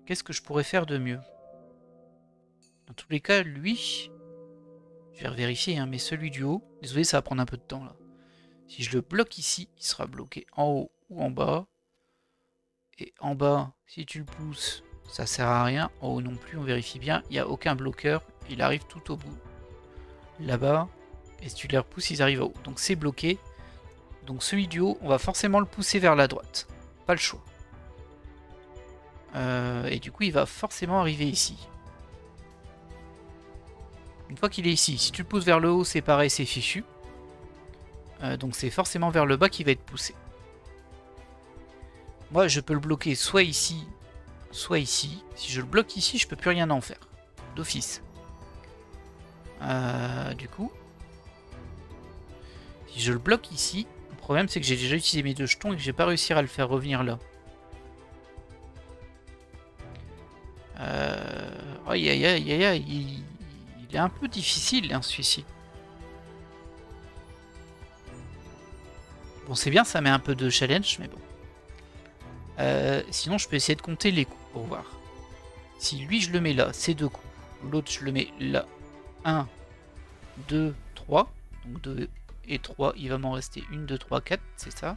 Qu'est-ce que je pourrais faire de mieux? Dans tous les cas, lui... Je vais vérifier, hein, mais celui du haut... Désolé, ça va prendre un peu de temps, là. Si je le bloque ici, il sera bloqué en haut ou en bas. Et en bas, si tu le pousses, ça sert à rien. En haut non plus, on vérifie bien. Il n'y a aucun bloqueur. Il arrive tout au bout. Là-bas. Et si tu les repousses, ils arrivent en haut. Donc c'est bloqué. Donc celui du haut, on va forcément le pousser vers la droite. Pas le choix. Et du coup, il va forcément arriver ici. Une fois qu'il est ici, si tu le pousses vers le haut, c'est pareil, c'est fichu. Donc c'est forcément vers le bas qu'il va être poussé. Moi, je peux le bloquer soit ici, soit ici. Si je le bloque ici, je peux plus rien en faire. D'office. Du coup, si je le bloque ici, le problème c'est que j'ai déjà utilisé mes 2 jetons et que j'ai pas réussi à le faire revenir là. Aïe aïe aïe aïe aïe, il est un peu difficile hein, celui-ci. Bon, c'est bien, ça met un peu de challenge, mais bon. Sinon, je peux essayer de compter les coups pour voir. Si lui, je le mets là, c'est 2 coups. L'autre, je le mets là. 1, 2, 3. Donc 2 et 3, il va m'en rester 1, 2, 3, 4, c'est ça.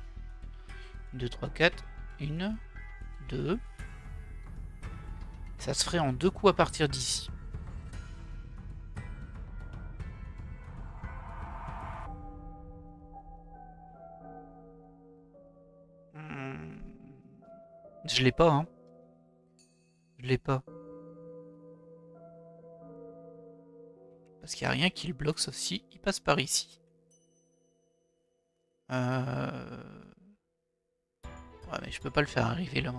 1, 2, 3, 4. 1, 2. Ça se ferait en 2 coups à partir d'ici. Je l'ai pas, hein. Je l'ai pas. Parce qu'il n'y a rien qui le bloque, sauf si il passe par ici. Ouais, mais je peux pas le faire arriver là.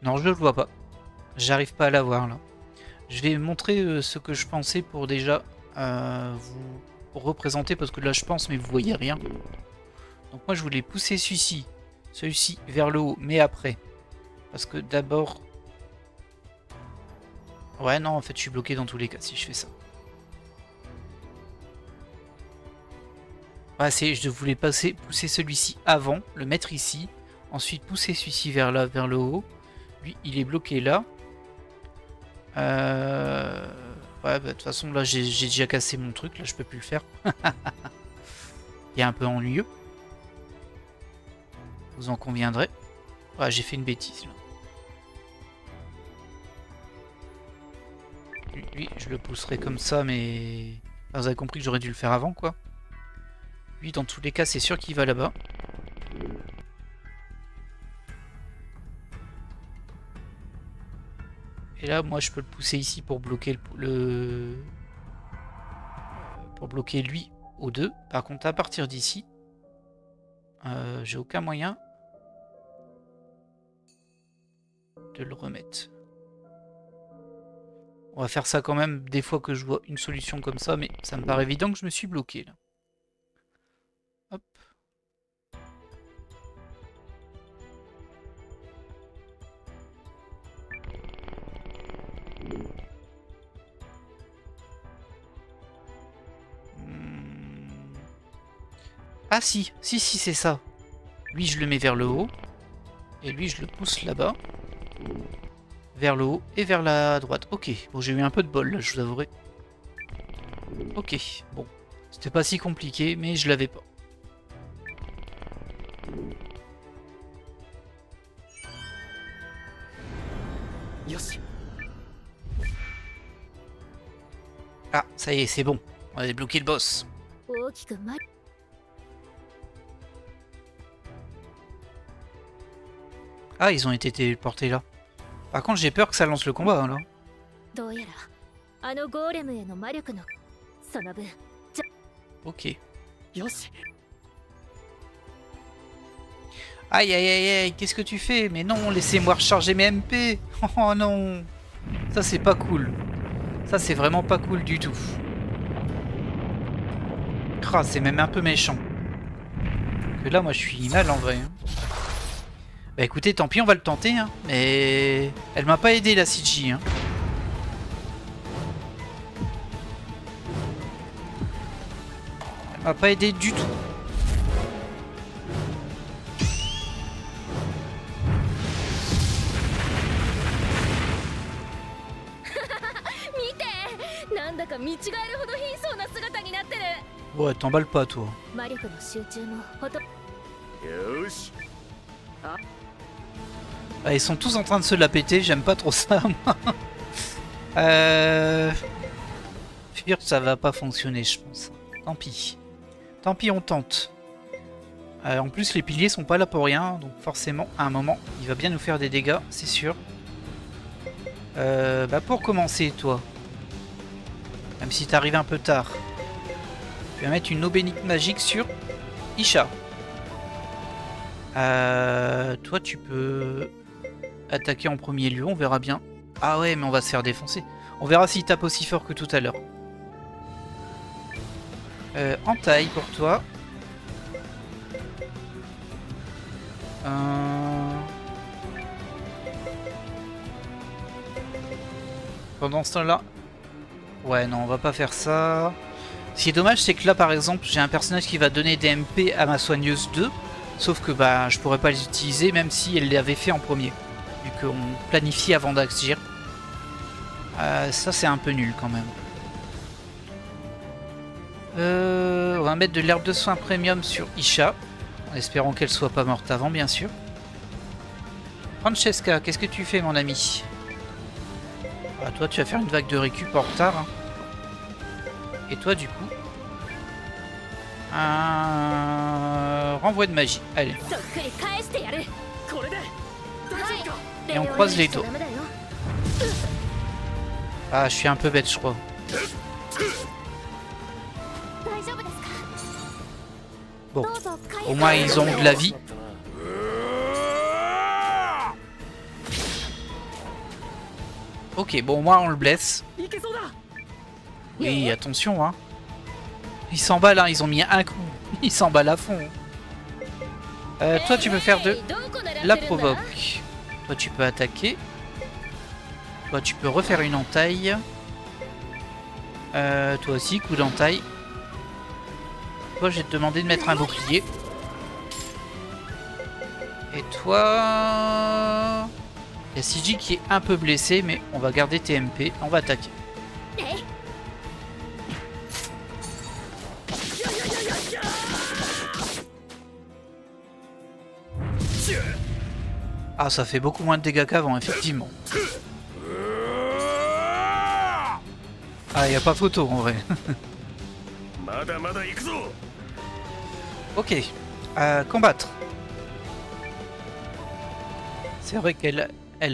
Non, je le vois pas. J'arrive pas à l'avoir là. Je vais montrer ce que je pensais pour déjà vous représenter, parce que là je pense mais vous voyez rien. Donc moi je voulais pousser celui-ci vers le haut, mais après. Parce que d'abord... Ouais non, en fait je suis bloqué dans tous les cas si je fais ça. Ouais, je voulais pousser celui-ci avant, le mettre ici. Ensuite pousser celui-ci vers là, vers le haut. Lui, il est bloqué là. Ouais, bah, de toute façon, là, j'ai déjà cassé mon truc. Là, je peux plus le faire. Il est un peu ennuyeux. Vous en conviendrez. Ouais, j'ai fait une bêtise, là. Lui, je le pousserai comme ça, mais... Enfin, vous avez compris que j'aurais dû le faire avant, quoi. Lui, dans tous les cas, c'est sûr qu'il va là-bas. Et là, moi, je peux le pousser ici pour bloquer pour bloquer lui au 2. Par contre, à partir d'ici, j'ai aucun moyen de le remettre. On va faire ça quand même des fois que je vois une solution comme ça, mais ça me paraît évident que je me suis bloqué là. Hop. Ah si, c'est ça. Lui je le mets vers le haut. Et lui je le pousse là-bas. Vers le haut et vers la droite. Ok, bon j'ai eu un peu de bol là, je vous avouerai. Ok, bon. C'était pas si compliqué, mais je l'avais pas. Yoshi. Ah, ça y est, c'est bon. On a débloqué le boss. Ah, ils ont été téléportés là. Par contre, j'ai peur que ça lance le combat, hein, là. Ok. Aïe, aïe, aïe, aïe, qu'est-ce que tu fais? Mais non, laissez-moi recharger mes MP. Oh non. Ça, c'est pas cool. Ça, c'est vraiment pas cool du tout. Ah, c'est même un peu méchant. Que là, moi, je suis mal en vrai. Hein. Bah écoutez, tant pis, on va le tenter. Hein. Mais elle m'a pas aidé la CG. Hein. Elle m'a pas aidé du tout. Ouais, t'emballes pas toi. Ah, ils sont tous en train de se la péter, j'aime pas trop ça. Fuir, ça va pas fonctionner, je pense. Tant pis. Tant pis, on tente. En plus, les piliers sont pas là pour rien, donc forcément, à un moment, il va bien nous faire des dégâts, c'est sûr. Bah pour commencer, toi. Même si t'arrives un peu tard. Je vais mettre une eau bénite magique sur Isha. Toi, tu peux attaquer en premier lieu, on verra bien. Ah ouais, mais on va se faire défoncer. On verra s'il tape aussi fort que tout à l'heure. Entaille pour toi. Pendant ce temps-là... Ouais, non, on va pas faire ça. Ce qui est dommage, c'est que là, par exemple, j'ai un personnage qui va donner des MP à ma soigneuse 2. Sauf que bah, je pourrais pas les utiliser, même si elle l'avait fait en premier. Vu qu'on planifie avant d'agir. Ça, c'est un peu nul quand même. On va mettre de l'herbe de soin premium sur Isha. En espérant qu'elle soit pas morte avant, bien sûr. Francesca, qu'est-ce que tu fais, mon ami? Ah, toi, tu vas faire une vague de récup en retard. Hein. Et toi, du coup... renvoi de magie. Allez. Et on croise les doigts. Ah, je suis un peu bête, je crois. Bon, au moins ils ont de la vie. Ok, bon, au moins on le blesse. Oui, attention, hein. Ils s'emballent, hein, ils ont mis un coup. Ils s'emballent à fond. Toi, tu peux faire de la provoque. Toi, tu peux attaquer. Toi, tu peux refaire une entaille. Toi aussi, coup d'entaille. Toi, je vais te demander de mettre un bouclier. Et toi... Il y a CG qui est un peu blessé, mais on va garder TMP. On va attaquer. Ah, ça fait beaucoup moins de dégâts qu'avant, effectivement. Ah, y a pas photo en vrai. Ok, combattre. C'est vrai qu'elle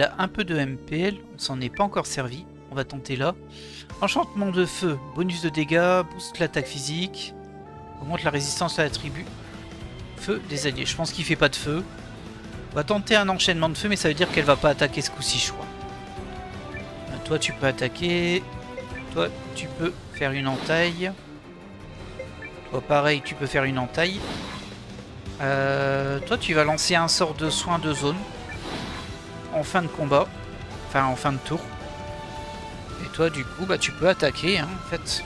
a un peu de MPL, on s'en est pas encore servi. On va tenter là. Enchantement de feu, bonus de dégâts, booste l'attaque physique, augmente la résistance à l'attribut. Feu des alliés, je pense qu'il fait pas de feu. On va tenter un enchaînement de feu, mais ça veut dire qu'elle va pas attaquer ce coup-ci, je crois. Toi, tu peux attaquer. Toi, tu peux faire une entaille. Toi, pareil, tu peux faire une entaille. Toi, tu vas lancer un sort de soin de zone. En fin de combat. Enfin, en fin de tour. Et toi, du coup, bah, tu peux attaquer, hein, en fait.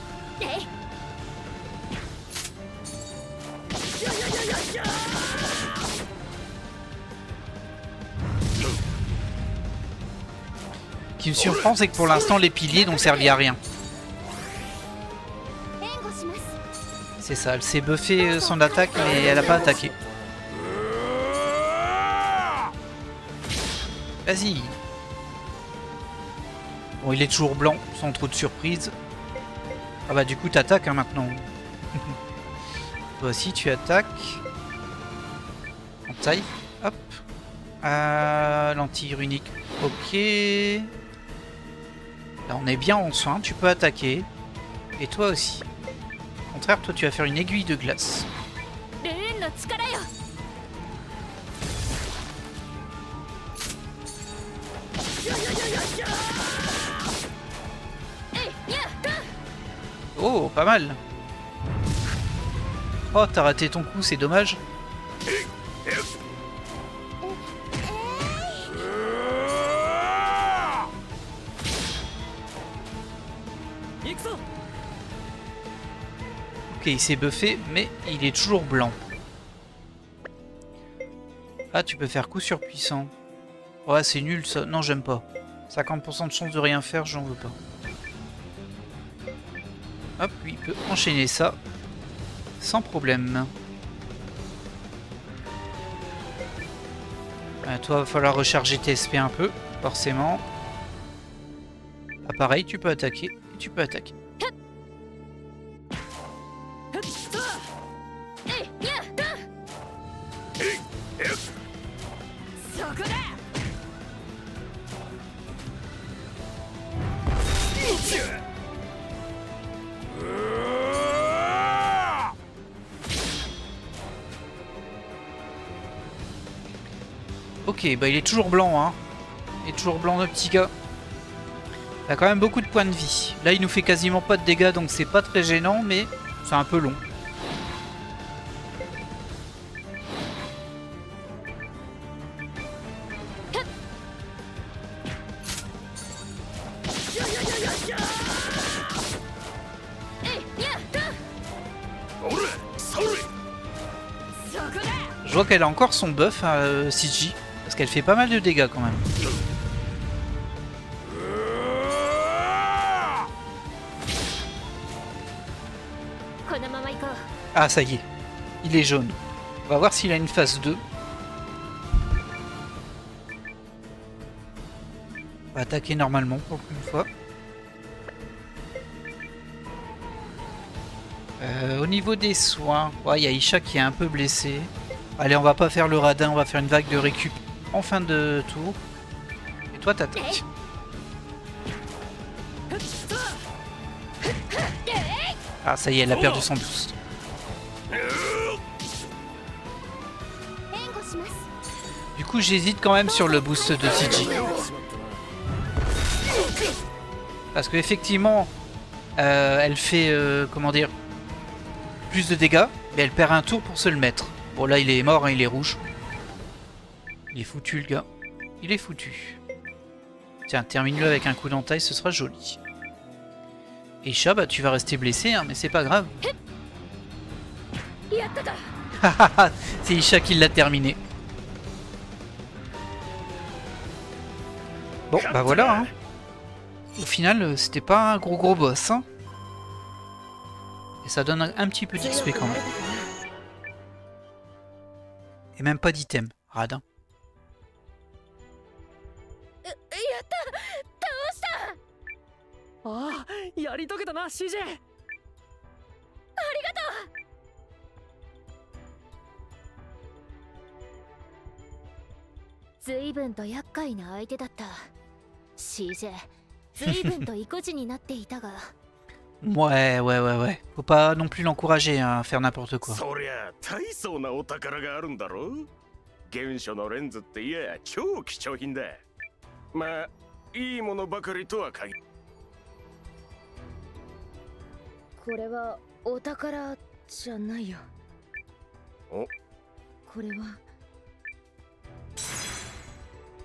Ce qui me surprend, c'est que pour l'instant, les piliers n'ont servi à rien. C'est ça, elle s'est buffé son attaque, mais elle n'a pas attaqué. Vas-y. Bon, il est toujours blanc, sans trop de surprise. Ah bah du coup, t'attaques hein, maintenant. Toi aussi, tu attaques. En taille. Hop. Lentille runique. Ok. Là, on est bien en soin. Tu peux attaquer. Et toi aussi. Au contraire, toi, tu vas faire une aiguille de glace. Oh, pas mal. Oh, t'as raté ton coup, c'est dommage. Ok, il s'est buffé, mais il est toujours blanc. Ah, tu peux faire coup sur puissant. Ouais, c'est nul ça. Non, j'aime pas. 50% de chance de rien faire, j'en veux pas. Hop, lui, il peut enchaîner ça. Sans problème. Toi, va falloir recharger tes SP un peu, forcément. Ah, pareil, tu peux attaquer. Et tu peux attaquer. Ok, bah il est toujours blanc, hein. Il est toujours blanc, notre petit gars. Il a quand même beaucoup de points de vie. Là, il nous fait quasiment pas de dégâts, donc c'est pas très gênant, mais c'est un peu long. Je vois qu'elle a encore son buff, CG, parce qu'elle fait pas mal de dégâts quand même. Ah, ça y est, il est jaune. On va voir s'il a une phase 2. On va attaquer normalement pour une fois. Au niveau des soins, il y a Isha qui est un peu blessé. Allez, on va pas faire le radin, on va faire une vague de récup en fin de tour. Et toi, t'attaques. Ah, ça y est, elle a perdu son boost. Du coup, j'hésite quand même sur le boost de CG. Parce que effectivement, elle fait, comment dire, plus de dégâts, mais elle perd un tour pour se le mettre. Bon, là, il est mort, hein, il est rouge. Il est foutu, le gars. Il est foutu. Tiens, termine-le avec un coup d'entaille, ce sera joli. Et Isha, bah, tu vas rester blessé, hein, mais c'est pas grave. C'est Isha qui l'a terminé. Bon, bah voilà. Hein. Au final, c'était pas un gros boss. Hein. Et ça donne un petit peu d'XP quand même. Et même pas d'item. Radin. Ah, やり遂げたな、CJ。ありがとう。随分と厄介な相手だった。CJ、随分と意固地になっていたが。Ouais. Faut pas non plus l'encourager à faire n'importe quoi. そりゃ大層なお宝があるんだろ。原初のレンズっていや超貴重品だ。まあいいものばかりとは限らない。これはお宝じゃないよ。お、これは。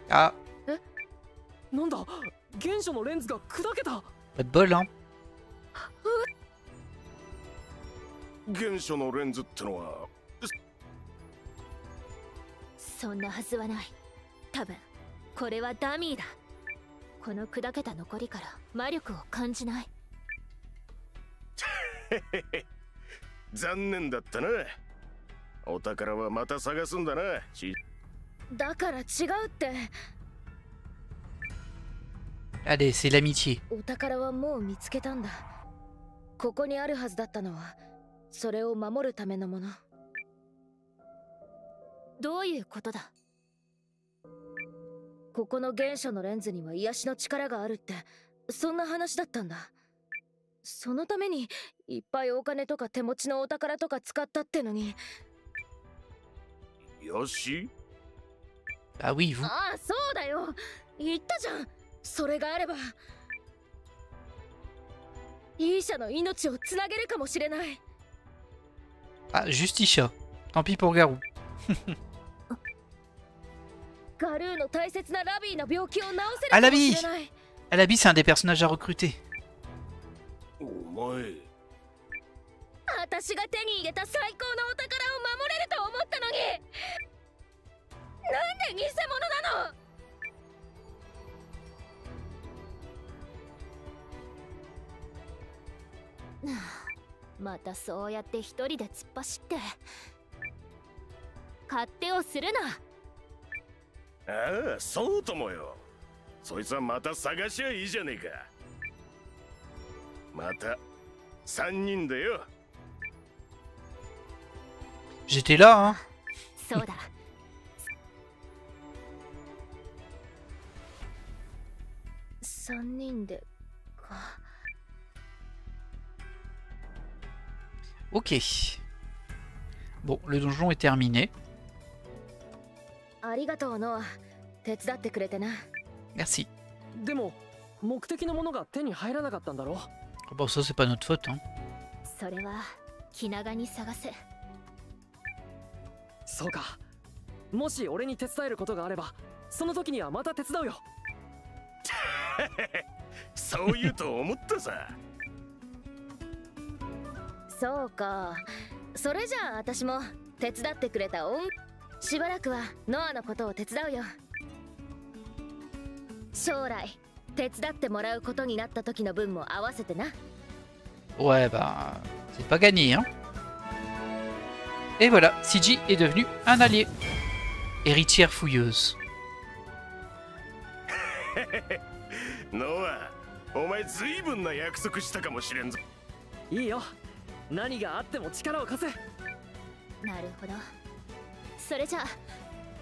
あ。え、なんだ、原初のレンズが砕けた。Pas de bol, hein. 原初のレンズってのは。そんなはずはない。多分これはダミーだ。この砕けた残りから魔力を感じない。残念だったな。お宝はまた探すんだな。だから違うって。Allez, c'est l'amitié. お宝はもう見つけたんだ。ここにあるはずだったのはそれを守るためのもの。どういうことだ。ここの原初のレンズには癒しの力があるって、そんな話だったんだ。そのためにいっぱいお金とか手持ちのお宝とか使ったってのに。よし。Ah oui, vous. ああ、そうだよ。言ったじゃん。それがあればイーシャの命をつなげるかもしれない。 Ah, juste Isha. Tant pis pour Garou. ガルーの大切なラビーの病気を治せるあ、かラビーもしれない。 Alabi, c'est un des personnages à recruter. お前、私が手に入れた最高のお宝を守れると思ったのに、なんで偽物なの。またそうやって一人で突っ走って勝手をするな。ああ、そうともよ。そいつはまた探しゃいいじゃねえか。また3人でよ。J'étais là, hein. そうだ。3人でか。 Ok. Bon, le donjon est terminé. ありがとうノア、手伝ってくれてな。 Merci. でも目的のものが手に入らなかったんだろ。 Bon, ça, c'est pas notre faute, hein. それは気長に探せ。そうか。もし俺に手伝えることがあれば、その時にはまた手伝うよ。そう言うと思ったさ。そうか。それじゃあ私も手伝ってくれたしばらくはノアのことを手伝うよ。将来手伝ってもらうことになった時の分も合わせてな。 Ouais, bah, c'est pas gagné, hein. Et voilà, Siji est devenu un allié. Héritière fouilleuse. ノア、お前ずいぶんな約束したかもしれんぞ。いいよ。何があっても力を貸せ。なるほど。それじゃあ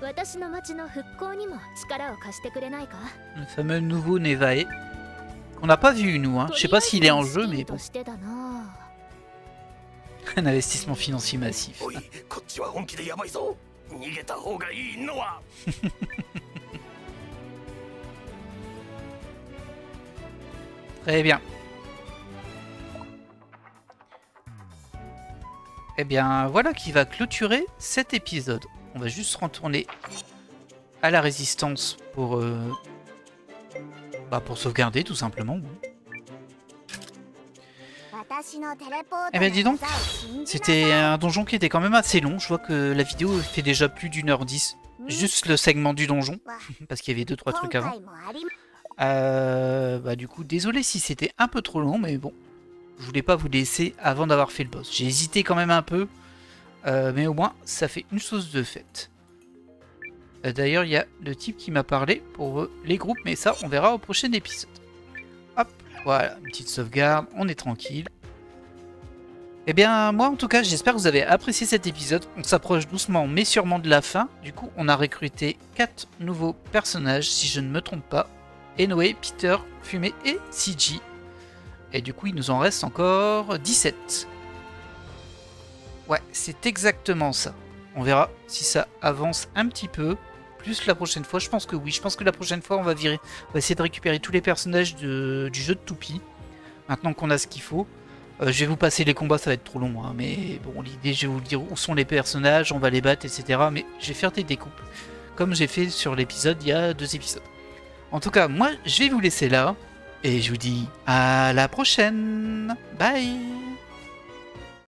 私の町の復興にも力を貸してくれないか。 Le fameux nouveau Nevae. Qu'on n'a pas vu, nous, hein. Je sais pas s'il est en jeu, mais bon. してだな。 Un investissement financier massif. おい、こっちは本気でやばいぞ。逃げた方がいいのは。Très bien. Eh bien, voilà qui va clôturer cet épisode. On va juste retourner à la résistance pour sauvegarder, tout simplement. Eh bien, dis donc, c'était un donjon qui était quand même assez long. Je vois que la vidéo fait déjà plus d'1h10. Juste le segment du donjon, parce qu'il y avait 2-3 trucs avant. Du coup, désolé si c'était un peu trop long, mais bon. Je voulais pas vous laisser avant d'avoir fait le boss. J'ai hésité quand même un peu, mais au moins, ça fait une chose de faite. D'ailleurs, il y a le type qui m'a parlé pour les groupes, mais ça, on verra au prochain épisode. Hop, voilà, une petite sauvegarde, on est tranquille. Eh bien, moi, en tout cas, j'espère que vous avez apprécié cet épisode. On s'approche doucement, mais sûrement de la fin. Du coup, on a recruté 4 nouveaux personnages, si je ne me trompe pas. Enoe, Peter, Fumé et Siji. Et du coup, il nous en reste encore 17. Ouais, c'est exactement ça. On verra si ça avance un petit peu. Plus la prochaine fois, je pense que oui. Je pense que la prochaine fois, on va essayer de récupérer tous les personnages du jeu de Toupie. Maintenant qu'on a ce qu'il faut. Je vais vous passer les combats, ça va être trop long. Hein, mais bon, l'idée, je vais vous dire où sont les personnages, on va les battre, etc. Mais je vais faire des découpes. Comme j'ai fait sur l'épisode, il y a 2 épisodes. En tout cas, moi, je vais vous laisser là. Et je vous dis à la prochaine. Bye.